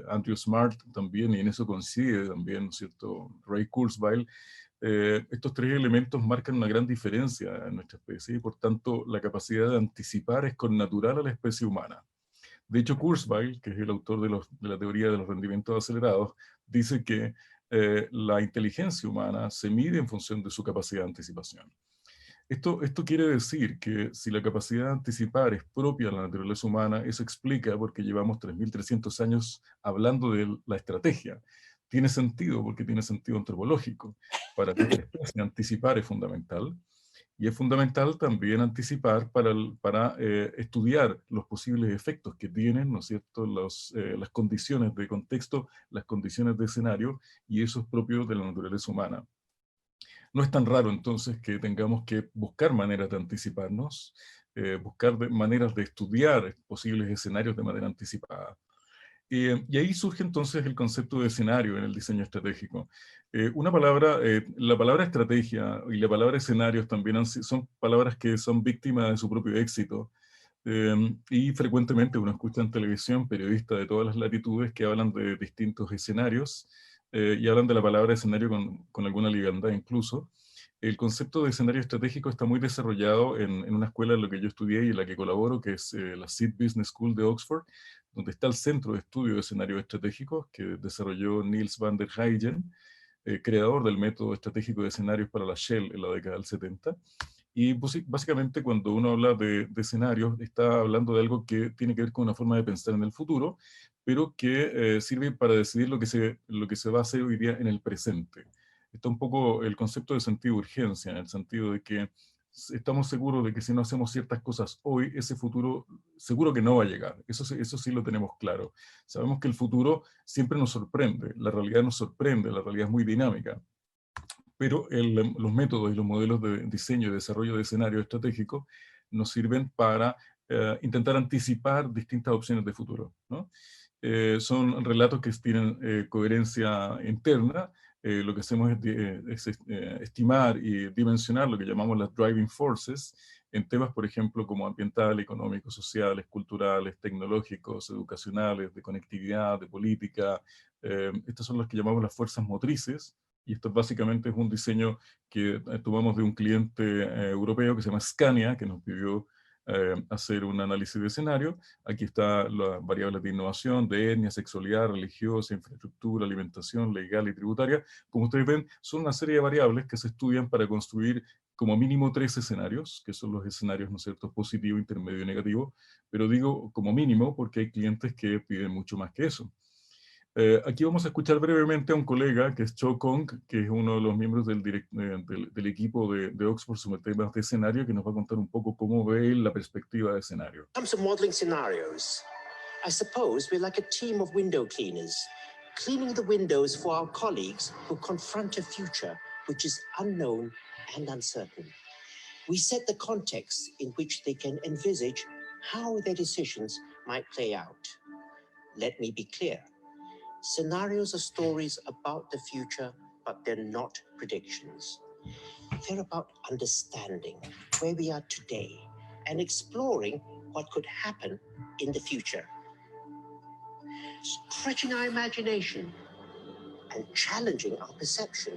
Andrew Smart también, y en eso coincide también, ¿no es cierto?, Ray Kurzweil, estos tres elementos marcan una gran diferencia en nuestra especie y por tanto la capacidad de anticipar es connatural a la especie humana. De hecho, Kurzweil, que es el autor de la teoría de los rendimientos acelerados, dice que la inteligencia humana se mide en función de su capacidad de anticipación. Esto quiere decir que si la capacidad de anticipar es propia de la naturaleza humana, eso explica por qué llevamos 3.300 años hablando de la estrategia. Tiene sentido porque tiene sentido antropológico. Para nuestra especie anticipar es fundamental. Y es fundamental también anticipar para estudiar los posibles efectos que tienen, ¿no es cierto?, las condiciones de contexto, las condiciones de escenario, y eso es propio de la naturaleza humana. No es tan raro entonces que tengamos que buscar maneras de anticiparnos, buscar maneras de estudiar posibles escenarios de manera anticipada. Y ahí surge entonces el concepto de escenario en el diseño estratégico. La palabra estrategia y la palabra escenarios también son palabras que son víctimas de su propio éxito. Y frecuentemente uno escucha en televisión periodistas de todas las latitudes que hablan de distintos escenarios, y hablan de la palabra escenario con alguna liviandad incluso. El concepto de escenario estratégico está muy desarrollado en una escuela en la que yo estudié y en la que colaboro, que es la Seed Business School de Oxford, donde está el Centro de Estudio de Escenarios Estratégicos, que desarrolló Niels van der Heijden, creador del método estratégico de escenarios para la Shell en la década del 70. Y básicamente cuando uno habla de escenarios, está hablando de algo que tiene que ver con una forma de pensar en el futuro, pero que sirve para decidir lo que se va a hacer hoy día en el presente. Está un poco el concepto de sentido de urgencia, en el sentido de que estamos seguros de que si no hacemos ciertas cosas hoy, ese futuro seguro que no va a llegar. Eso sí lo tenemos claro. Sabemos que el futuro siempre nos sorprende, la realidad nos sorprende, la realidad es muy dinámica, pero los métodos y los modelos de diseño y desarrollo de escenarios estratégicos nos sirven para intentar anticipar distintas opciones de futuro, ¿no? Son relatos que tienen coherencia interna. Lo que hacemos es estimar y dimensionar lo que llamamos las driving forces en temas, por ejemplo, como ambiental, económicos, sociales, culturales, tecnológicos, educacionales, de conectividad, de política. Estas son las que llamamos las fuerzas motrices, y esto básicamente es un diseño que tomamos de un cliente europeo que se llama Scania, que nos pidió hacer un análisis de escenario. Aquí están las variables de innovación, de etnia, sexualidad, religiosa, infraestructura, alimentación, legal y tributaria. Como ustedes ven, son una serie de variables que se estudian para construir como mínimo 3 escenarios, que son los escenarios, ¿no es cierto?, positivo, intermedio y negativo, pero digo como mínimo porque hay clientes que piden mucho más que eso. Aquí vamos a escuchar brevemente a un colega que es Cho Kong, que es uno de los miembros del equipo de Oxford sobre temas de escenario, que nos va a contar un poco cómo ve la perspectiva de escenario. Comes to modeling scenarios. I suppose we're like a team of window cleaners, cleaning the windows for our colleagues who confront a future which is unknown and uncertain. We set the context in which they can envisage how their decisions might play out. Let me be clear. Scenarios are stories about the future, but they're not predictions. They're about understanding where we are today and exploring what could happen in the future. Stretching our imagination and challenging our perception,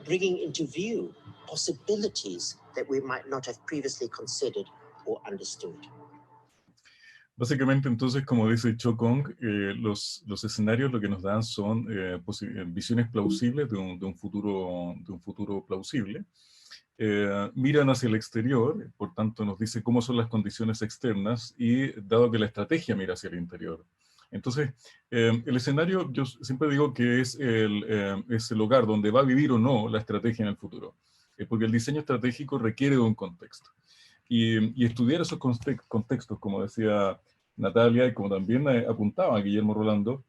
bringing into view possibilities that we might not have previously considered or understood. Básicamente, entonces, como dice Cho Kong, los escenarios lo que nos dan son visiones plausibles de un futuro plausible. Miran hacia el exterior, por tanto nos dice cómo son las condiciones externas y dado que la estrategia mira hacia el interior. Entonces, el escenario, yo siempre digo que es el hogar donde va a vivir o no la estrategia en el futuro, porque el diseño estratégico requiere de un contexto. Y estudiar esos contextos, como decía Natalia, y como también apuntaba Guillermo Rolando,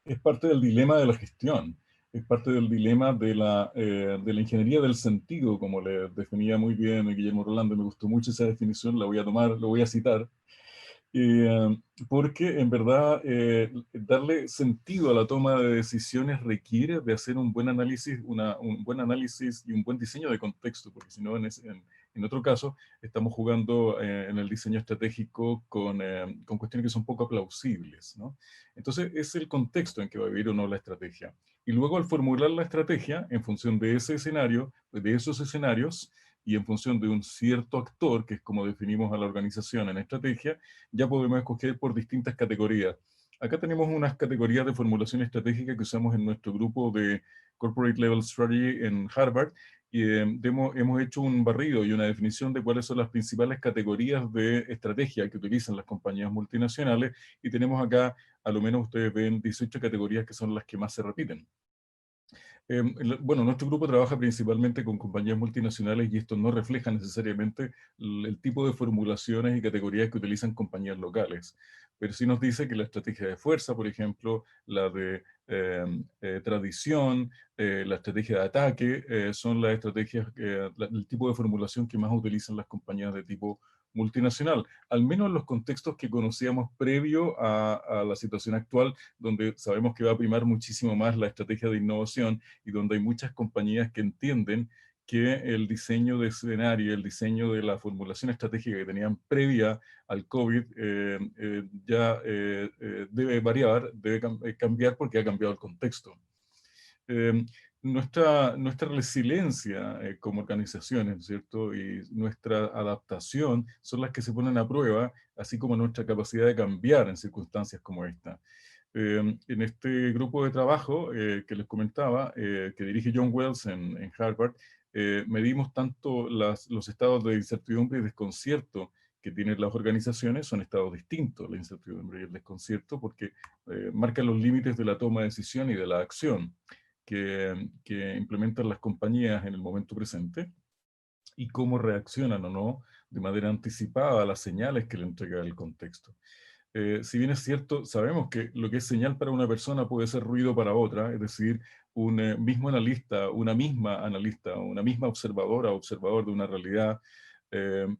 es parte del dilema de la gestión, es parte del dilema de la ingeniería del sentido, como le definía muy bien Guillermo Rolando. Me gustó mucho esa definición, la voy a tomar, lo voy a citar, porque en verdad darle sentido a la toma de decisiones requiere de hacer un buen análisis, un buen análisis y un buen diseño de contexto, porque si no, en otro caso, estamos jugando en el diseño estratégico con cuestiones que son poco plausibles, ¿no? Entonces, es el contexto en que va a vivir o no la estrategia. Y luego, al formular la estrategia, en función de ese escenario, de esos escenarios, y en función de un cierto actor, que es como definimos a la organización en estrategia, ya podemos escoger por distintas categorías. Acá tenemos unas categorías de formulación estratégica que usamos en nuestro grupo de Corporate Level Strategy en Harvard, y hemos hecho un barrido y una definición de cuáles son las principales categorías de estrategia que utilizan las compañías multinacionales, y tenemos acá, a lo menos ustedes ven 18 categorías que son las que más se repiten. Bueno, nuestro grupo trabaja principalmente con compañías multinacionales y esto no refleja necesariamente el tipo de formulaciones y categorías que utilizan compañías locales, pero sí nos dice que la estrategia de fuerza, por ejemplo, la de tradición, la estrategia de ataque, son las estrategias, el tipo de formulación que más utilizan las compañías de tipo multinacional, al menos en los contextos que conocíamos previo a la situación actual, donde sabemos que va a primar muchísimo más la estrategia de innovación y donde hay muchas compañías que entienden que el diseño de escenario, el diseño de la formulación estratégica que tenían previa al COVID ya debe variar, debe cambiar porque ha cambiado el contexto. Nuestra resiliencia como organizaciones, ¿no es cierto? Y nuestra adaptación son las que se ponen a prueba, así como nuestra capacidad de cambiar en circunstancias como esta. En este grupo de trabajo que les comentaba, que dirige John Wells en Harvard, medimos tanto los estados de incertidumbre y desconcierto que tienen las organizaciones. Son estados distintos, la incertidumbre y el desconcierto, porque marcan los límites de la toma de decisión y de la acción que implementan las compañías en el momento presente, y cómo reaccionan o no de manera anticipada a las señales que le entrega el contexto. Si bien es cierto, sabemos que lo que es señal para una persona puede ser ruido para otra, es decir, un mismo analista, una misma observadora o observador de una realidad,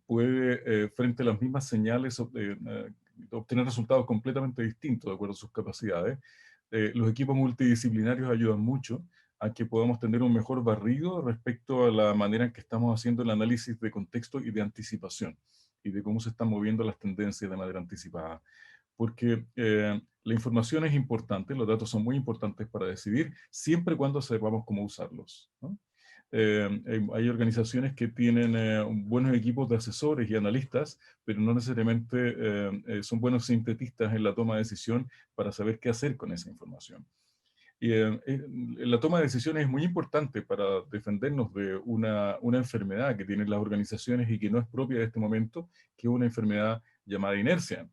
puede, frente a las mismas señales, obtener resultados completamente distintos de acuerdo a sus capacidades. Los equipos multidisciplinarios ayudan mucho a que podamos tener un mejor barrido respecto a la manera en que estamos haciendo el análisis de contexto y de anticipación, y de cómo se están moviendo las tendencias de manera anticipada. Porque la información es importante, los datos son muy importantes para decidir, siempre y cuando sepamos cómo usarlos, ¿no? Hay organizaciones que tienen buenos equipos de asesores y analistas, pero no necesariamente son buenos sintetistas en la toma de decisión para saber qué hacer con esa información. Y la toma de decisiones es muy importante para defendernos de una enfermedad que tienen las organizaciones y que no es propia de este momento, que es una enfermedad llamada inercia.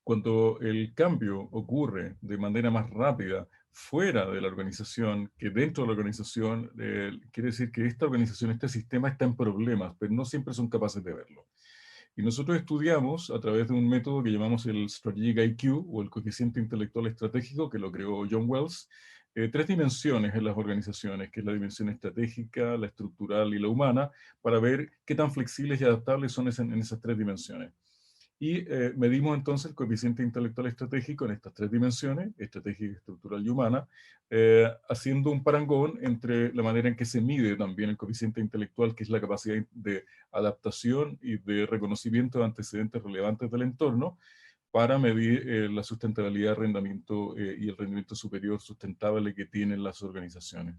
Cuando el cambio ocurre de manera más rápida fuera de la organización que dentro de la organización, quiere decir que esta organización, este sistema está en problemas, pero no siempre son capaces de verlo. Y nosotros estudiamos a través de un método que llamamos el Strategic IQ, o el coeficiente intelectual estratégico, que lo creó John Wells, 3 dimensiones en las organizaciones, que es la dimensión estratégica, la estructural y la humana, para ver qué tan flexibles y adaptables son en esas 3 dimensiones. Y medimos entonces el coeficiente intelectual estratégico en estas 3 dimensiones, estratégica, estructural y humana, haciendo un parangón entre la manera en que se mide también el coeficiente intelectual, que es la capacidad de adaptación y de reconocimiento de antecedentes relevantes del entorno, para medir la sustentabilidad, rendimiento y el rendimiento superior sustentable que tienen las organizaciones.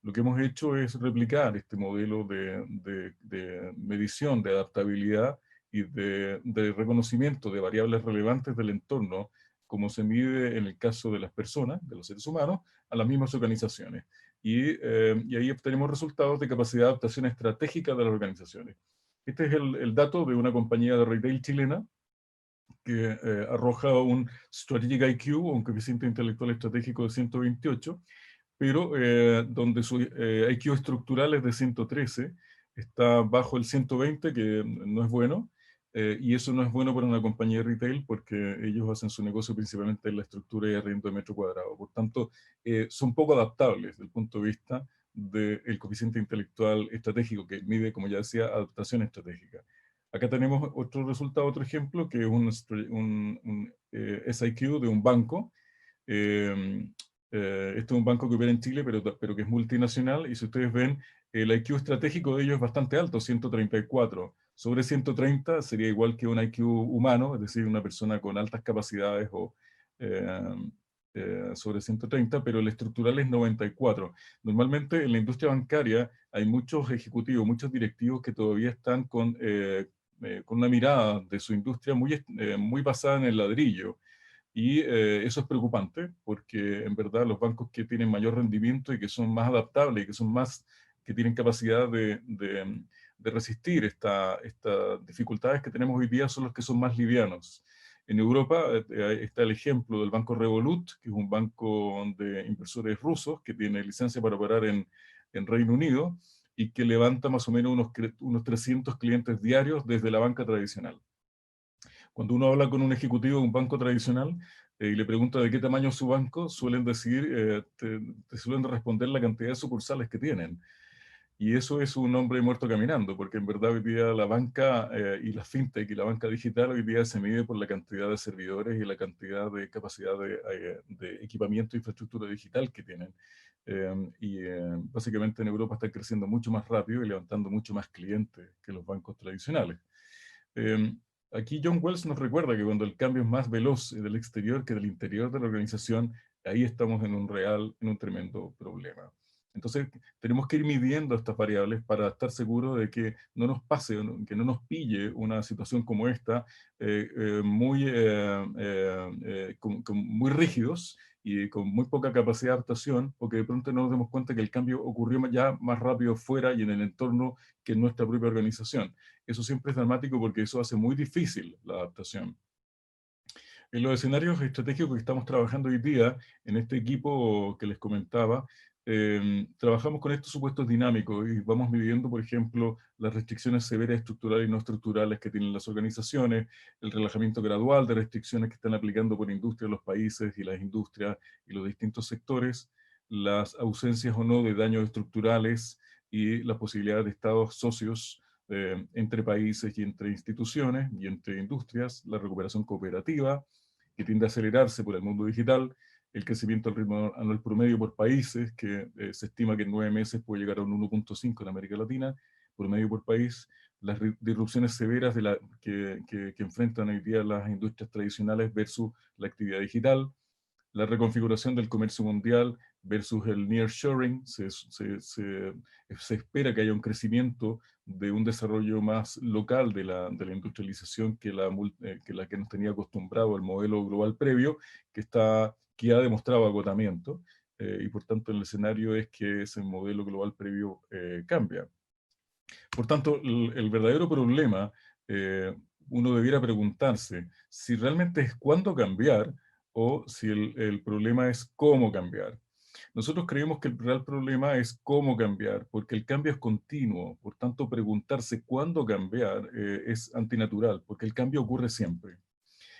Lo que hemos hecho es replicar este modelo de medición de adaptabilidad y de reconocimiento de variables relevantes del entorno, como se mide en el caso de las personas, de los seres humanos, a las mismas organizaciones. Y ahí obtenemos resultados de capacidad de adaptación estratégica de las organizaciones. Este es el dato de una compañía de retail chilena que arroja un Strategic IQ, o un coeficiente intelectual estratégico de 128, pero donde su IQ estructural es de 113, está bajo el 120, que no es bueno, y eso no es bueno para una compañía de retail, porque ellos hacen su negocio principalmente en la estructura y arriendo de metro cuadrado. Por tanto, son poco adaptables desde el punto de vista del coeficiente intelectual estratégico, que mide, como ya decía, adaptación estratégica. Acá tenemos otro resultado, otro ejemplo, que es un SIQ de un banco. Este es un banco que opera en Chile, pero que es multinacional, y si ustedes ven, el IQ estratégico de ellos es bastante alto, 134. Sobre 130 sería igual que un IQ humano, es decir, una persona con altas capacidades, o sobre 130, pero el estructural es 94. Normalmente en la industria bancaria hay muchos ejecutivos, muchos directivos que todavía están con una mirada de su industria muy basada en el ladrillo. Y eso es preocupante, porque en verdad los bancos que tienen mayor rendimiento y que son más adaptables y que tienen capacidad de resistir estas dificultades que tenemos hoy día, son los que son más livianos. En Europa está el ejemplo del banco Revolut, que es un banco de inversores rusos que tiene licencia para operar en Reino Unido, y que levanta más o menos unos 300 clientes diarios desde la banca tradicional. Cuando uno habla con un ejecutivo de un banco tradicional y le pregunta de qué tamaño es su banco, suelen decir, te suelen responder la cantidad de sucursales que tienen. Y eso es un hombre muerto caminando, porque en verdad hoy día la banca y la fintech y la banca digital hoy día se mide por la cantidad de servidores y la cantidad de capacidad de equipamiento e infraestructura digital que tienen. Básicamente en Europa están creciendo mucho más rápido y levantando mucho más clientes que los bancos tradicionales. Aquí John Wells nos recuerda que cuando el cambio es más veloz del exterior que del interior de la organización, ahí estamos en un tremendo problema. Entonces, tenemos que ir midiendo estas variables para estar seguros de que no nos pase, que no nos pille una situación como esta, muy rígidos y con muy poca capacidad de adaptación, o que de pronto nos demos cuenta que el cambio ocurrió ya más rápido fuera y en el entorno que en nuestra propia organización. Eso siempre es dramático porque eso hace muy difícil la adaptación. En los escenarios estratégicos que estamos trabajando hoy día, en este equipo que les comentaba, trabajamos con estos supuestos dinámicos y vamos midiendo, por ejemplo, las restricciones severas estructurales y no estructurales que tienen las organizaciones, el relajamiento gradual de restricciones que están aplicando por industria los países y las industrias y los distintos sectores, las ausencias o no de daños estructurales y las posibilidades de estados socios entre países y entre instituciones y entre industrias, la recuperación cooperativa, que tiende a acelerarse por el mundo digital, el crecimiento al ritmo anual promedio por países, que se estima que en 9 meses puede llegar a un 1.5 en América Latina, promedio por país, las disrupciones severas que enfrentan hoy día las industrias tradicionales versus la actividad digital, la reconfiguración del comercio mundial versus el nearshoring. Se espera que haya un crecimiento de un desarrollo más local de la industrialización que la que nos tenía acostumbrado al modelo global previo, que ha demostrado agotamiento, y por tanto el escenario es que ese modelo global previo cambia. Por tanto, el verdadero problema, uno debiera preguntarse si realmente es cuándo cambiar o si el problema es cómo cambiar. Nosotros creemos que el real problema es cómo cambiar, porque el cambio es continuo. Por tanto, preguntarse cuándo cambiar es antinatural, porque el cambio ocurre siempre.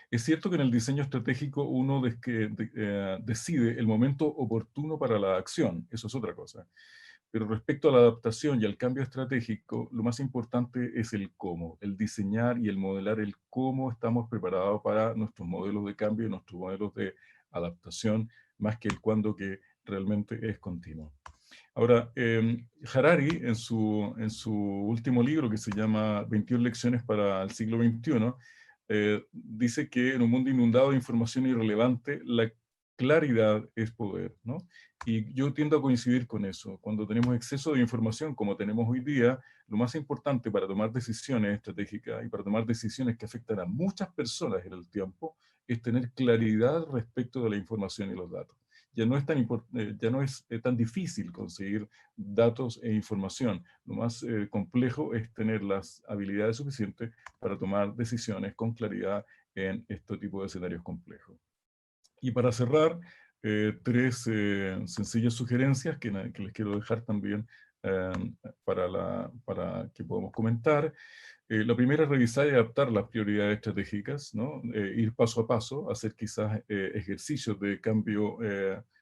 Es cierto que en el diseño estratégico uno decide el momento oportuno para la acción, eso es otra cosa. Pero respecto a la adaptación y al cambio estratégico, lo más importante es el cómo, el diseñar y el modelar el cómo estamos preparados para nuestros modelos de cambio y nuestros modelos de adaptación, más que el cuándo, que realmente es continuo. Ahora, Harari, en su último libro, que se llama 21 lecciones para el siglo XXI, dice que en un mundo inundado de información irrelevante, la claridad es poder, ¿no? Y yo tiendo a coincidir con eso. Cuando tenemos exceso de información, como tenemos hoy día, lo más importante para tomar decisiones estratégicas y para tomar decisiones que afectan a muchas personas en el tiempo, es tener claridad respecto de la información y los datos. Ya no es tan difícil conseguir datos e información. Lo más complejo es tener las habilidades suficientes para tomar decisiones con claridad en este tipo de escenarios complejos. Y para cerrar, 3 sencillas sugerencias que les quiero dejar también para que podamos comentar. La primera es revisar y adaptar las prioridades estratégicas, ¿no? Ir paso a paso, hacer quizás ejercicios de cambio,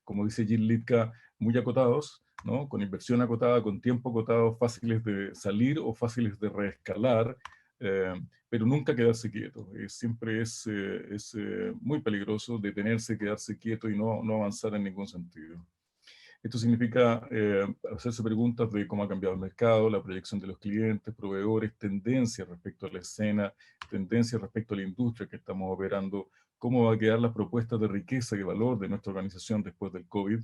como dice Jim Litka, muy acotados, ¿no? Con inversión acotada, con tiempo acotado, fáciles de salir o fáciles de reescalar, pero nunca quedarse quieto. Siempre es muy peligroso detenerse, quedarse quieto y no avanzar en ningún sentido. Esto significa hacerse preguntas de cómo ha cambiado el mercado, la proyección de los clientes, proveedores, tendencias respecto a la escena, tendencias respecto a la industria que estamos operando, cómo va a quedar las propuestas de riqueza y valor de nuestra organización después del COVID.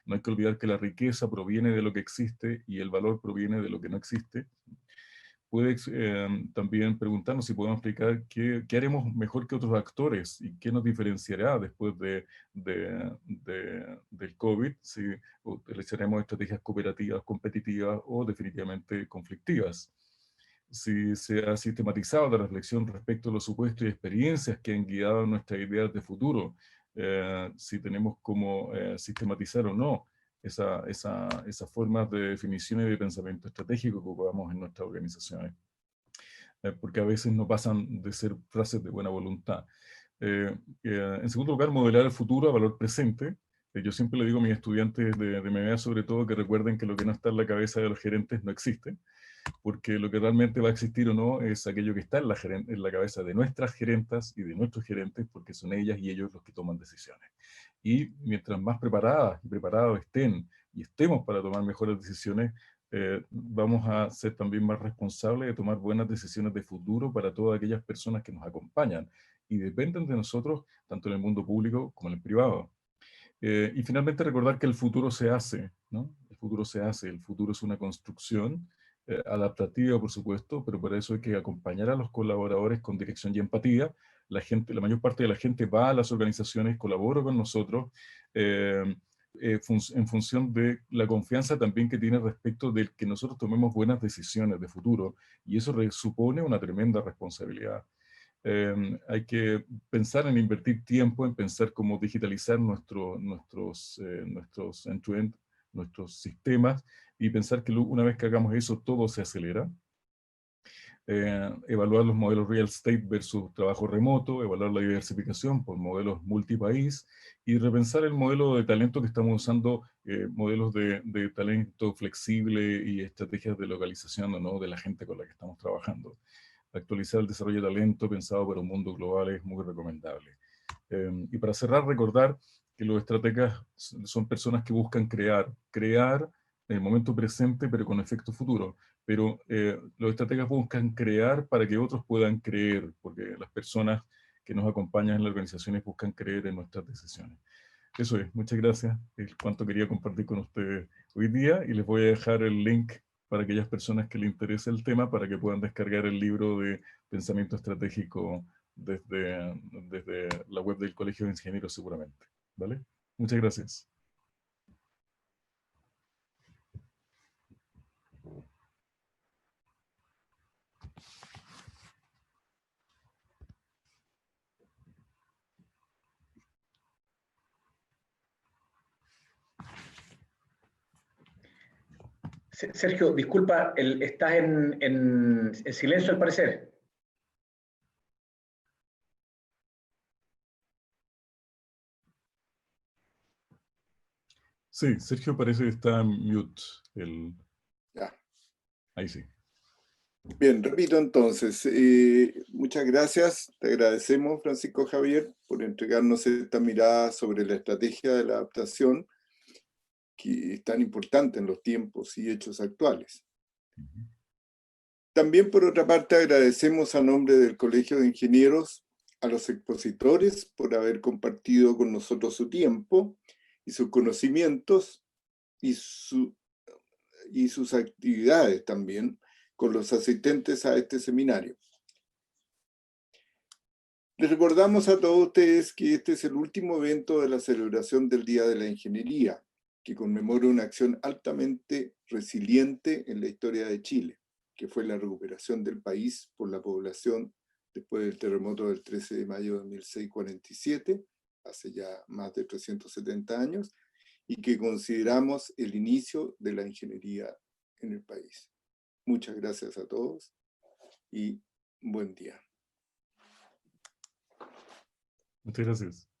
No hay que olvidar que la riqueza proviene de lo que existe y el valor proviene de lo que no existe. Puede también preguntarnos si podemos explicar qué haremos mejor que otros actores y qué nos diferenciará después del COVID, si utilizaremos estrategias cooperativas, competitivas o definitivamente conflictivas. Si se ha sistematizado la reflexión respecto a los supuestos y experiencias que han guiado nuestras ideas de futuro, si tenemos cómo sistematizar o no esas formas de definición y de pensamiento estratégico que ocupamos en nuestras organizaciones. Porque a veces no pasan de ser frases de buena voluntad. En segundo lugar, modelar el futuro a valor presente. Yo siempre le digo a mis estudiantes de MBA, sobre todo, que recuerden que lo que no está en la cabeza de los gerentes no existe, porque lo que realmente va a existir o no es aquello que está en la cabeza de nuestras gerentas y de nuestros gerentes, porque son ellas y ellos los que toman decisiones. Y mientras más preparadas y preparados estén y estemos para tomar mejores decisiones, vamos a ser también más responsables de tomar buenas decisiones de futuro para todas aquellas personas que nos acompañan y dependen de nosotros, tanto en el mundo público como en el privado. Y finalmente recordar que el futuro se hace, ¿no? El futuro se hace, el futuro es una construcción adaptativa, por supuesto, pero para eso hay que acompañar a los colaboradores con dirección y empatía. La gente, la mayor parte de la gente va a las organizaciones, colabora con nosotros, en función de la confianza también que tiene respecto de que nosotros tomemos buenas decisiones de futuro, y eso supone una tremenda responsabilidad. Hay que pensar en invertir tiempo, en pensar cómo digitalizar nuestros end-to-end, nuestros sistemas, y pensar que una vez que hagamos eso, todo se acelera. Evaluar los modelos real estate versus trabajo remoto, evaluar la diversificación por modelos multipaís, y repensar el modelo de talento que estamos usando, modelos de talento flexible y estrategias de localización o no de la gente con la que estamos trabajando. Actualizar el desarrollo de talento pensado para un mundo global es muy recomendable. Y para cerrar, recordar que los estrategas son personas que buscan crear en el momento presente, pero con efecto futuro. Pero los estrategas buscan crear para que otros puedan creer, porque las personas que nos acompañan en las organizaciones buscan creer en nuestras decisiones. Eso es, muchas gracias. Es cuanto quería compartir con ustedes hoy día, y les voy a dejar el link para aquellas personas que les interese el tema, para que puedan descargar el libro de Pensamiento Estratégico desde la web del Colegio de Ingenieros seguramente. ¿Vale? Muchas gracias. Sergio, disculpa, estás en silencio al parecer. Sí, Sergio parece que está en mute. Ya. Ahí sí. Bien, repito entonces, muchas gracias, te agradecemos, Francisco Javier, por entregarnos esta mirada sobre la estrategia de la adaptación, que es tan importante en los tiempos y hechos actuales. También, por otra parte, agradecemos a nombre del Colegio de Ingenieros a los expositores por haber compartido con nosotros su tiempo y sus conocimientos y sus actividades también con los asistentes a este seminario. Les recordamos a todos ustedes que este es el último evento de la celebración del Día de la Ingeniería, que conmemora una acción altamente resiliente en la historia de Chile, que fue la recuperación del país por la población después del terremoto del 13 de mayo de 1647, hace ya más de 370 años, y que consideramos el inicio de la ingeniería en el país. Muchas gracias a todos y buen día. Muchas gracias.